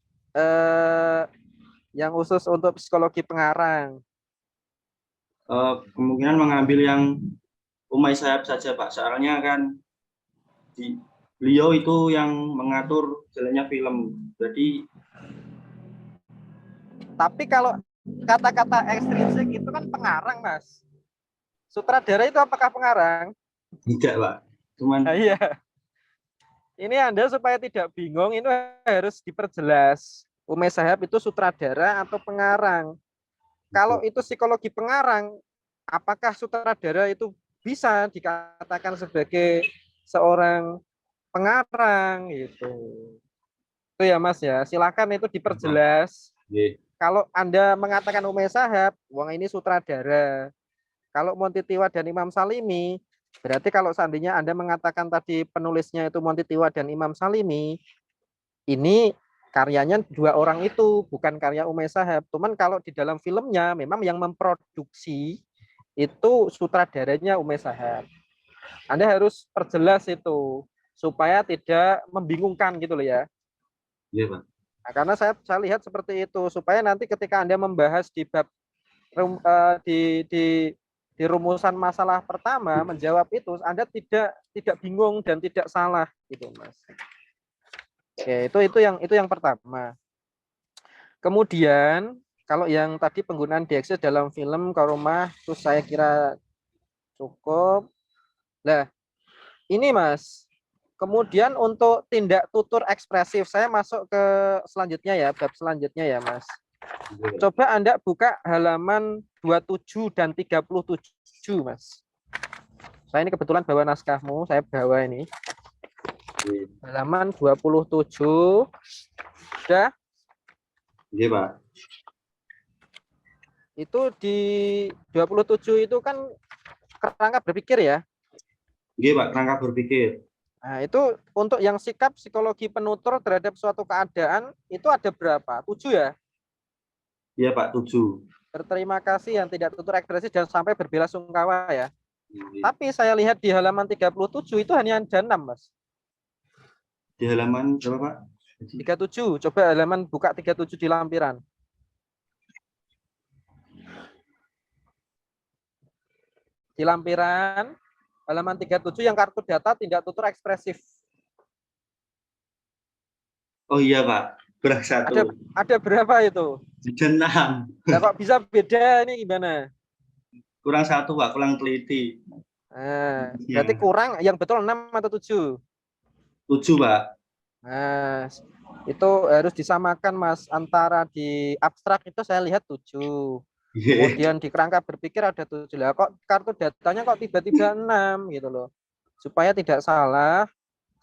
untuk psikologi pengarang. Kemungkinan mengambil yang Umay Sahab saja, Pak. Soalnya kan beliau itu yang mengatur jalannya film. Jadi Tapi kalau kata-kata ekstrinsik itu kan pengarang, Mas. Sutradara itu apakah pengarang? Tidak, Pak. Cuman Nah, iya. Ini Anda supaya tidak bingung, ini harus diperjelas. Ume Shahab itu sutradara atau pengarang. Kalau itu psikologi pengarang, apakah sutradara itu bisa dikatakan sebagai seorang pengarang gitu? Itu ya Mas ya. Silakan itu diperjelas. Nggih. Kalau Anda mengatakan Ume Shahab, wong ini sutradara. Kalau Monty Tiwa dan Imam Salimi, berarti kalau seandainya Anda mengatakan tadi penulisnya itu Monty Tiwa dan Imam Salimi, ini karyanya dua orang itu, bukan karya Ume Shahab. Cuman kalau di dalam filmnya memang yang memproduksi itu sutradaranya Ume Shahab. Anda harus perjelas itu supaya tidak membingungkan gitu loh ya. Iya, Pak. Nah, karena saya lihat seperti itu supaya nanti ketika Anda membahas di bab di rumusan masalah pertama menjawab itu Anda tidak bingung dan tidak salah gitu Mas. Oke, itu yang pertama. Kemudian kalau yang tadi penggunaan diakses dalam film Karomah itu saya kira cukup. Nah, ini Mas. Kemudian untuk tindak tutur ekspresif saya masuk ke selanjutnya ya, bab selanjutnya ya Mas. Coba Anda buka halaman 27 dan 37, Mas. Saya ini kebetulan bawa naskahmu, saya bawa ini. Halaman 27. Sudah? Iya, Pak. Itu di 27 itu kan kerangka berpikir ya. Iya, Pak, kerangka berpikir. Nah, itu untuk yang sikap psikologi penutur terhadap suatu keadaan itu ada berapa? 7 ya? Iya, Pak, 7. Berterima kasih yang tidak tutur ekspresi dan sampai berbelasungkawa ya. Iya. Tapi saya lihat di halaman 37 itu hanya ada 6, Mas. Di halaman berapa, Pak? 37. Coba halaman buka 37 di lampiran. Di lampiran halaman 37 yang kartu data tindak tutur ekspresif. Oh iya, Pak. Kurang 1. Ada berapa itu? Ada 6. Nah, kok bisa beda ini gimana? Kurang 1, Pak, kurang teliti. Nah, berarti kurang yang betul 6 atau 7? 7, Pak. Nah, itu harus disamakan Mas antara di abstrak itu saya lihat 7. Kemudian di kerangka berpikir ada 7. Lah kok kartu datanya kok tiba-tiba 6 gitu loh. Supaya tidak salah,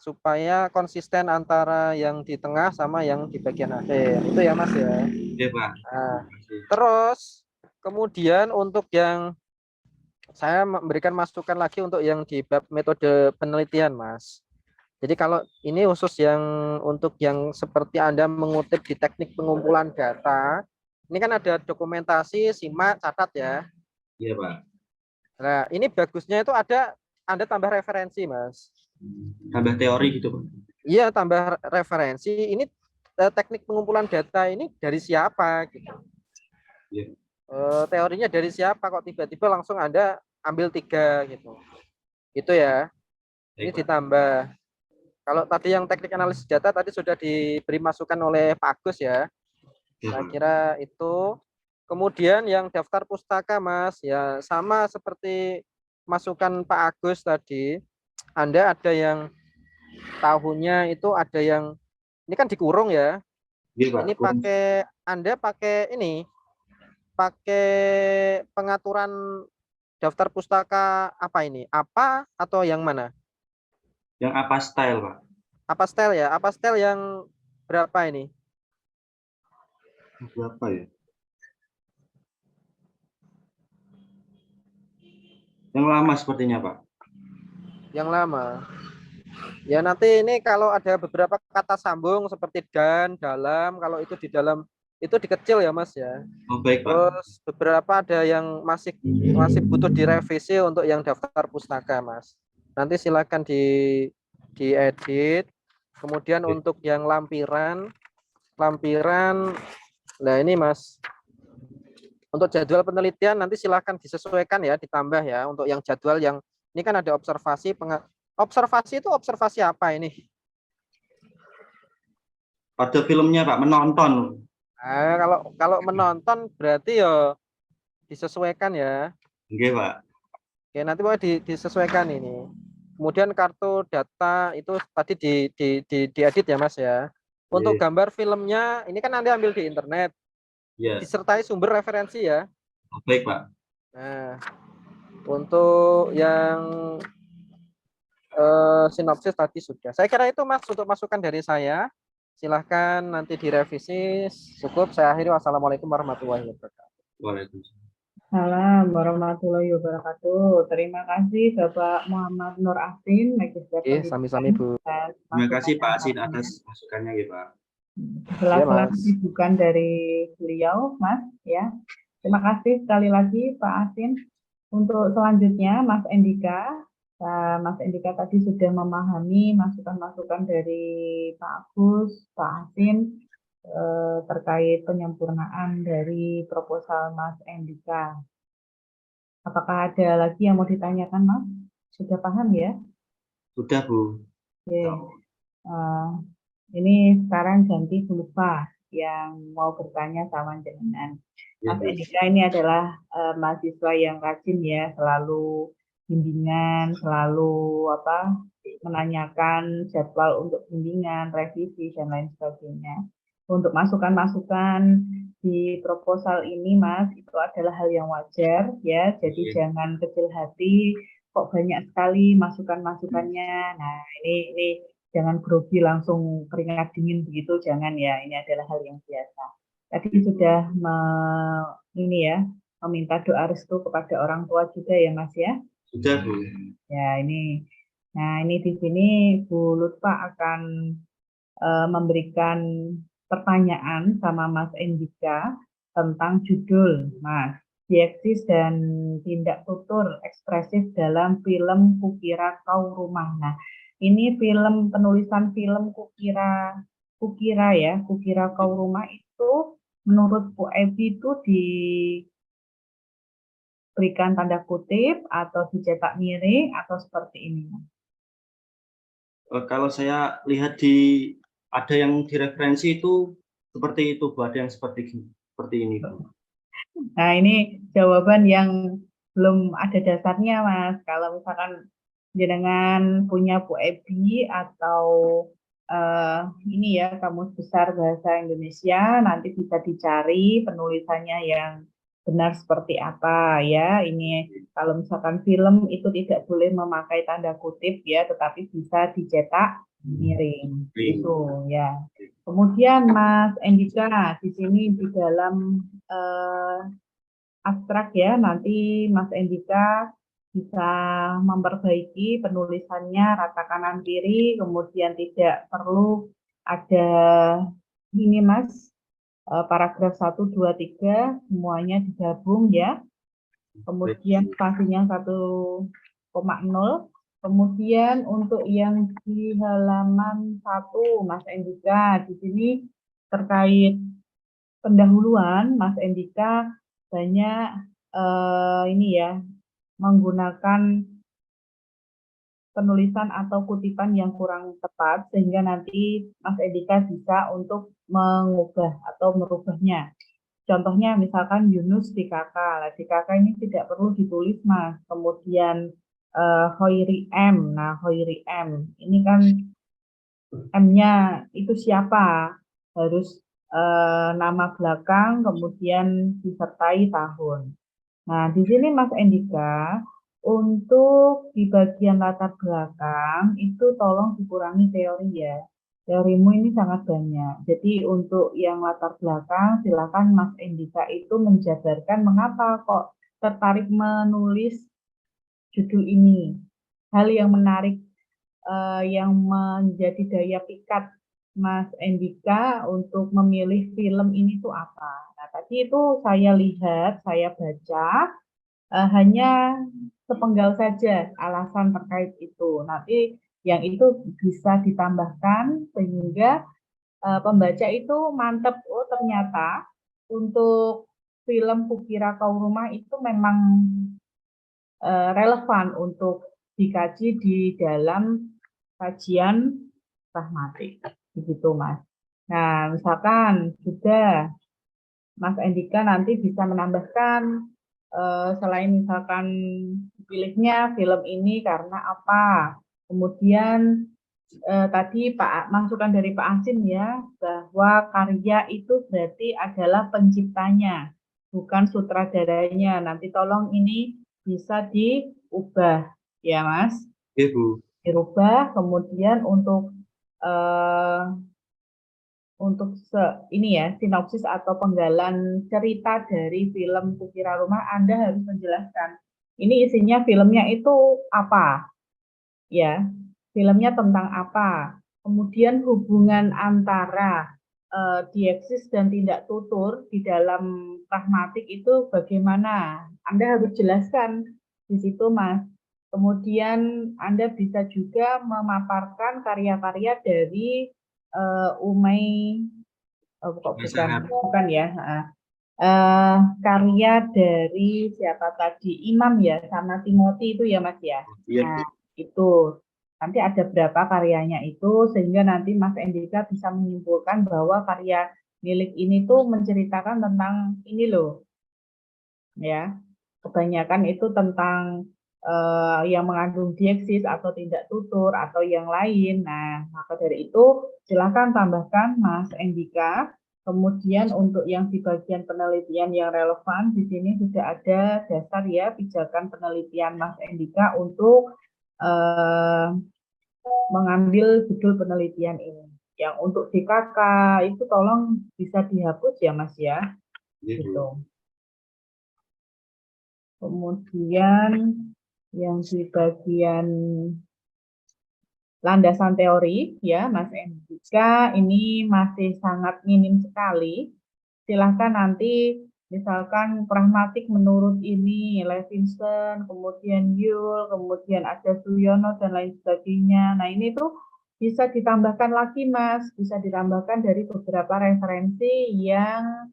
supaya konsisten antara yang di tengah sama yang di bagian akhir. Itu ya Mas ya. Iya, Pak. Nah, terus kemudian untuk yang saya memberikan masukan lagi untuk yang di bab metode penelitian Mas. Jadi kalau ini khusus yang untuk yang seperti Anda mengutip di teknik pengumpulan data, ini kan ada dokumentasi, simak, catat ya. Iya, Pak. Nah, ini bagusnya itu ada Anda tambah referensi, Mas. Tambah teori gitu, Pak. Iya, tambah referensi. Ini teknik pengumpulan data ini dari siapa gitu. Iya. Teorinya dari siapa kok tiba-tiba langsung Anda ambil 3 gitu. Itu ya. Ini ditambah. Kalau tadi yang teknik analisis data tadi sudah diberi masukan oleh Pak Agus ya. Saya kira itu. Kemudian yang daftar pustaka Mas, ya sama seperti masukan Pak Agus tadi. Anda ada yang tahunnya itu ada yang ini kan dikurung ya. Iya, Pak. Ini pakai Anda pakai ini pakai pengaturan daftar pustaka apa ini? Apa atau yang mana? Yang apa style, Pak? Apa style ya? Apa style yang berapa ini? Berapa ya? Yang lama sepertinya, Pak. Yang lama. Ya nanti ini kalau ada beberapa kata sambung seperti dan, dalam, kalau itu di dalam itu dikecil ya Mas ya. Oh, baik, Pak. Terus beberapa ada yang masih butuh direvisi untuk yang daftar pustaka Mas. Nanti silakan diedit. Kemudian untuk yang lampiran, nah ini Mas. Untuk jadwal penelitian nanti silakan disesuaikan ya, ditambah ya untuk yang jadwal yang ini kan ada observasi observasi itu observasi apa ini? Ada filmnya, Pak, menonton. Nah, kalau menonton berarti ya disesuaikan ya. Oke, Pak. Oke, nanti mau disesuaikan ini. Kemudian kartu data itu tadi diedit ya Mas ya. Untuk Oke. gambar filmnya ini kan nanti ambil di internet, Ya, disertai sumber referensi ya. baik, Pak. Nah, untuk yang sinopsis tadi sudah. Saya kira itu Mas untuk masukan dari saya. Silahkan nanti direvisi. Cukup saya akhiri. Wassalamualaikum warahmatullahi wabarakatuh. Waalaikumsalam. Salam warahmatullahi wabarakatuh. Terima kasih Bapak Muhammad Nur Asin, Magister Oke, sami-sami Pendidikan Bu. atas Terima kasih Pak Asin masukan-masukannya. atas masukannya ya, Pak. Iya, Sela-sela Mas. kesibukan dari beliau, Mas, ya. Terima kasih sekali lagi Pak Asin. Untuk selanjutnya, Mas Endika. Mas Endika tadi sudah memahami masukan-masukan dari Pak Agus, Pak Asin, terkait penyempurnaan dari proposal Mas Endika. Apakah ada lagi yang mau ditanyakan, Mas? Sudah paham ya? Sudah, Bu. Oke. Ini sekarang ganti Bu Lupa yang mau bertanya sama jenengan. Ya, Mas Bu. Endika ini adalah mahasiswa yang rajin ya, selalu bimbingan, selalu menanyakan jadwal untuk bimbingan, revisi dan lain sebagainya. Untuk masukan-masukan di proposal ini, Mas, itu adalah hal yang wajar ya. Jadi jangan kecil hati, kok banyak sekali masukan-masukannya. Nah, ini jangan grogi langsung keringat dingin begitu, jangan ya. Ini adalah hal yang biasa. Tadi sudah meminta doa restu kepada orang tua juga ya, Mas ya. Sudah, Bu. Ya, ini. Nah, ini di sini Bu Lutfa akan memberikan pertanyaan sama Mas Endika tentang judul, Mas. Dieksis dan tindak tutur ekspresif dalam film Kukira Kau Rumah. Nah, ini penulisan film Kukira Kau Rumah itu menurut Bu Ebi itu diberikan tanda kutip atau dicetak miring atau seperti ini. Kalau saya lihat ada yang direferensi itu seperti itu, Bu. Ada yang seperti ini, Bu. Nah, ini jawaban yang belum ada dasarnya, Mas. Kalau misalkan jenengan punya Bu Ebi atau ini ya, Kamus Besar Bahasa Indonesia, nanti bisa dicari penulisannya yang benar seperti apa ya. Ini kalau misalkan film itu tidak boleh memakai tanda kutip ya, tetapi bisa dicetak miring. Itu ya. Kemudian Mas Endika di sini di dalam abstrak ya, nanti Mas Endika bisa memperbaiki penulisannya rata kanan kiri, kemudian tidak perlu ada ini Mas, paragraf 1, 2, 3 semuanya digabung ya. Kemudian spasinya 1,0. Kemudian untuk yang di halaman 1 Mas Endika di sini terkait pendahuluan Mas Endika banyak menggunakan penulisan atau kutipan yang kurang tepat sehingga nanti Mas Endika bisa untuk mengubah atau merubahnya. Contohnya misalkan Yunus di KK. Di KK ini tidak perlu ditulis Mas. Kemudian Hoiri M. Nah, Hoiri M. Ini kan M-nya itu siapa? Harus nama belakang kemudian disertai tahun. Nah, di sini Mas Endika untuk di bagian latar belakang itu tolong dikurangi teori ya. Teorimu ini sangat banyak. Jadi untuk yang latar belakang silakan Mas Endika itu menjabarkan mengapa kok tertarik menulis judul ini. Hal yang menarik yang menjadi daya pikat Mas Endika untuk memilih film ini tuh apa? Nah, tadi itu saya lihat, saya baca, hanya sepenggal saja alasan terkait itu. Nanti yang itu bisa ditambahkan sehingga pembaca itu mantap, oh ternyata untuk film Kukira Kau Rumah itu memang relevan untuk dikaji di dalam kajian pragmatik, begitu Mas. Nah, misalkan juga Mas Andika nanti bisa menambahkan selain misalkan pilihnya film ini karena apa. Kemudian tadi masukan dari Pak Asin ya, bahwa karya itu berarti adalah penciptanya, bukan sutradaranya. Nanti tolong ini bisa diubah ya Mas. Ibu. Dirubah, kemudian ini ya, sinopsis atau penggalan cerita dari film Kukira Rumah, Anda harus menjelaskan ini isinya filmnya itu apa ya, filmnya tentang apa, kemudian hubungan antara dieksis dan tindak tutur di dalam pragmatik itu bagaimana, Anda harus jelaskan di situ Mas. Kemudian Anda bisa juga memaparkan karya-karya dari Umay, bukan ya, karya dari siapa tadi, Imam ya, sama Timothy itu ya Mas ya. Nah, itu nanti ada berapa karyanya itu, sehingga nanti Mas Andika bisa menyimpulkan bahwa karya milik ini tuh menceritakan tentang ini loh, ya, kebanyakan itu tentang yang mengandung dieksis atau tindak tutur atau yang lain. Nah, maka dari itu silakan tambahkan Mas Andika. Kemudian untuk yang di bagian penelitian yang relevan, di sini sudah ada dasar ya pijakan penelitian Mas Andika untuk mengambil judul penelitian ini. Yang untuk DKK itu tolong bisa dihapus ya Mas ya. Gitu. Kemudian yang di bagian landasan teori ya Mas Andika ini masih sangat minim sekali. Silahkan nanti misalkan pragmatik menurut ini Levinson, kemudian Yule, kemudian ada Suyono dan lain sebagainya. Nah ini tuh bisa ditambahkan lagi Mas, bisa ditambahkan dari beberapa referensi yang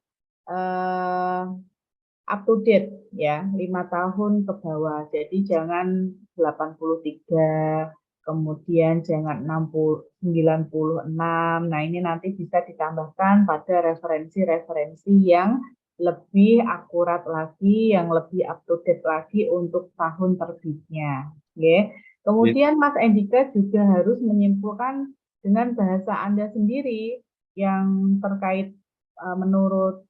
up to date ya, 5 tahun ke bawah. Jadi jangan 83, kemudian jangan 96. Nah, ini nanti bisa ditambahkan pada referensi-referensi yang lebih akurat lagi, yang lebih up to date lagi untuk tahun terbitnya. Oke. Kemudian Mas Andika juga harus menyimpulkan dengan bahasa Anda sendiri yang terkait menurut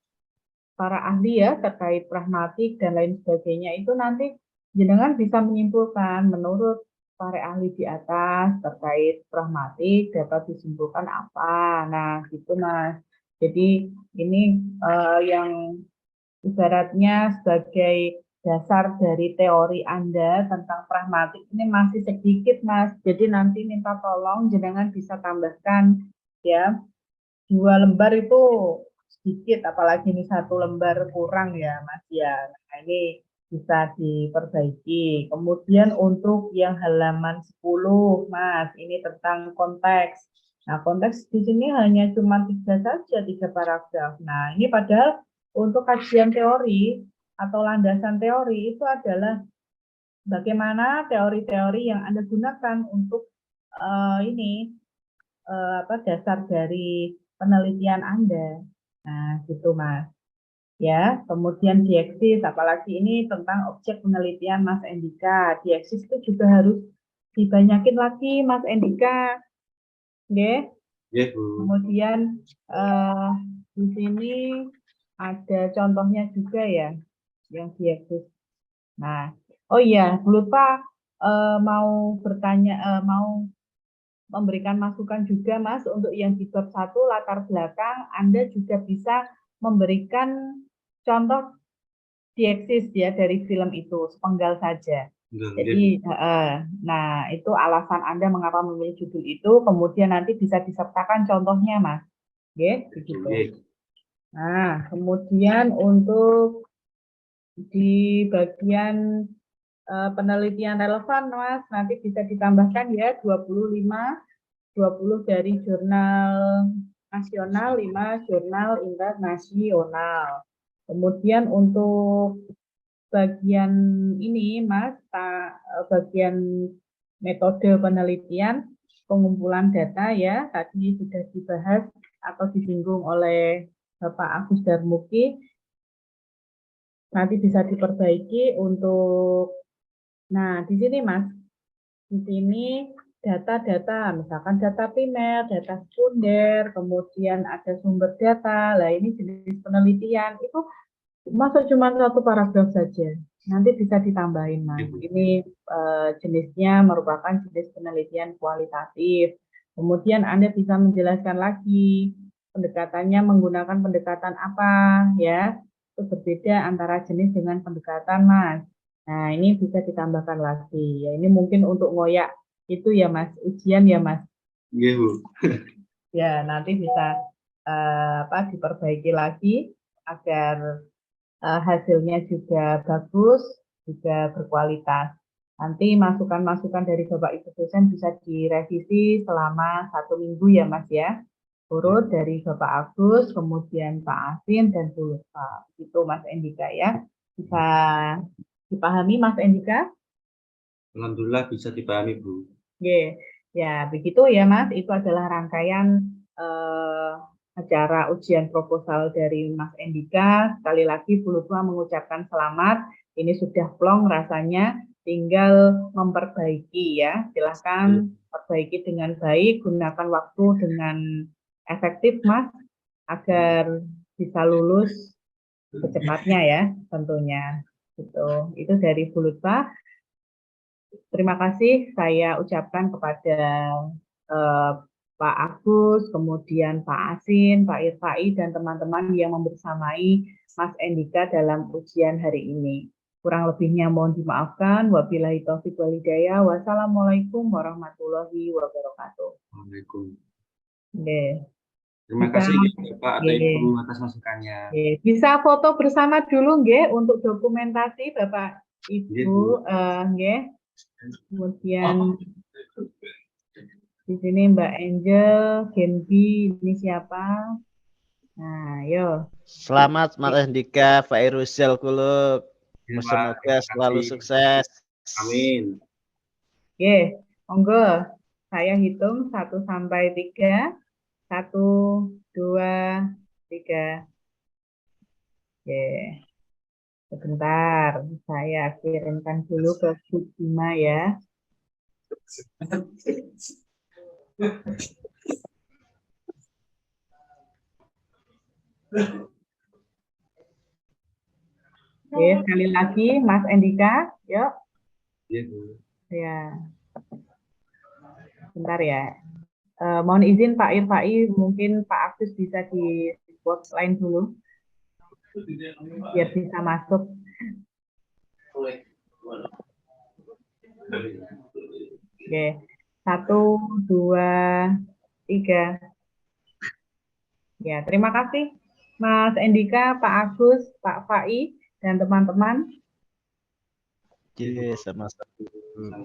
para ahli ya terkait pragmatik dan lain sebagainya, itu nanti jenengan bisa menyimpulkan menurut para ahli di atas terkait pragmatik dapat disimpulkan apa. Nah gitu Mas. Jadi ini yang ibaratnya sebagai dasar dari teori Anda tentang pragmatik ini masih sedikit Mas. Jadi nanti minta tolong jenengan bisa tambahkan ya, 2 lembar itu sedikit, apalagi ini 1 lembar kurang ya Mas ya. Nah ini bisa diperbaiki. Kemudian untuk yang halaman 10 Mas, ini tentang konteks. Nah konteks di sini hanya cuma 3 saja, 3 paragraf. Nah ini padahal untuk kajian teori atau landasan teori itu adalah bagaimana teori-teori yang Anda gunakan untuk dasar dari penelitian Anda. Nah, gitu Mas. Ya, kemudian dieksis, apalagi ini tentang objek penelitian Mas Andika. Dieksis itu juga harus dibanyakin lagi Mas Andika. Oke. Ya, Bu. Kemudian di sini ada contohnya juga ya yang dieksis. Nah, oh iya, lupa mau bertanya, mau memberikan masukan juga Mas untuk yang di bab 1 latar belakang, Anda juga bisa memberikan contoh dieksis ya dari film itu sepenggal saja. Jadi nah itu alasan Anda mengapa memilih judul itu, kemudian nanti bisa disertakan contohnya Mas. Oke, begitu. Nah, kemudian untuk di bagian penelitian relevan Mas, nanti bisa ditambahkan ya 20 dari jurnal nasional, 5 jurnal internasional. Kemudian untuk bagian ini Mas, bagian metode penelitian, pengumpulan data ya, tadi sudah dibahas atau disinggung oleh Bapak Agus Darmuki. nanti bisa diperbaiki untuk, nah di sini Mas, di sini data-data, misalkan data primer, data sekunder, kemudian ada sumber data, lah ini jenis penelitian, itu masuk cuma satu paragraf saja. Nanti bisa ditambahin, Mas. Ini jenisnya merupakan jenis penelitian kualitatif. Kemudian Anda bisa menjelaskan lagi pendekatannya menggunakan pendekatan apa, ya. Itu berbeda antara jenis dengan pendekatan, Mas. Nah, ini bisa ditambahkan lagi. Ya, ini mungkin untuk ngoyak itu ya, Mas, ujian ya, Mas. Nggih, Bu. Ya, nanti bisa diperbaiki lagi agar hasilnya juga bagus, juga berkualitas. Nanti masukan-masukan dari Bapak Ibu dosen bisa direvisi selama 1 minggu ya Mas ya. Urut dari Bapak Agus, kemudian Pak Asin, dan Bu Lutfa. Itu Mas Endika ya. Bisa dipahami Mas Endika? Alhamdulillah bisa dipahami, Bu. Oke, ya begitu ya Mas. Itu adalah rangkaian acara ujian proposal dari Mas Endika. Sekali lagi Bu Lutfa mengucapkan selamat. Ini sudah plong rasanya, tinggal memperbaiki ya. Silahkan perbaiki dengan baik, gunakan waktu dengan efektif Mas, agar bisa lulus secepatnya ya tentunya. Itu dari Bu Lutfa. Terima kasih saya ucapkan kepada Pak Agus, kemudian Pak Asin, Pak Irfai, dan teman-teman yang membersamai Mas Endika dalam ujian hari ini. Kurang lebihnya mohon dimaafkan. Wabillahi taufiq wal hidayah. Wassalamualaikum warahmatullahi wabarakatuh. Waalaikumsalam. Oke. Terima kasih Bapak atau Ibu atas masukannya. Bisa foto bersama dulu nggih untuk dokumentasi Bapak Ibu nggih. Kemudian di sini Mbak Angel, Genbi, ini siapa? Nah, yo. Selamat Mas Endika, Pak Iruzal Kuluk. Ya, Semoga selalu sukses. Amin. Oke, monggo. Saya hitung 1 sampai 3. 1, 2, 3. Oke. Sebentar, saya kirimkan dulu ke grup Bima ya. Oke, sekali lagi Mas Endika, yuk. Iya, Bu. Ya. Bentar ya. Mohon izin Pak Irfai, mungkin Pak Agus bisa di spot line dulu. Biar bisa masuk. Oke, 1, 2, 3. Ya, terima kasih Mas Endika, Pak Agus, Pak Fai, dan teman-teman. Oke, sama-sama.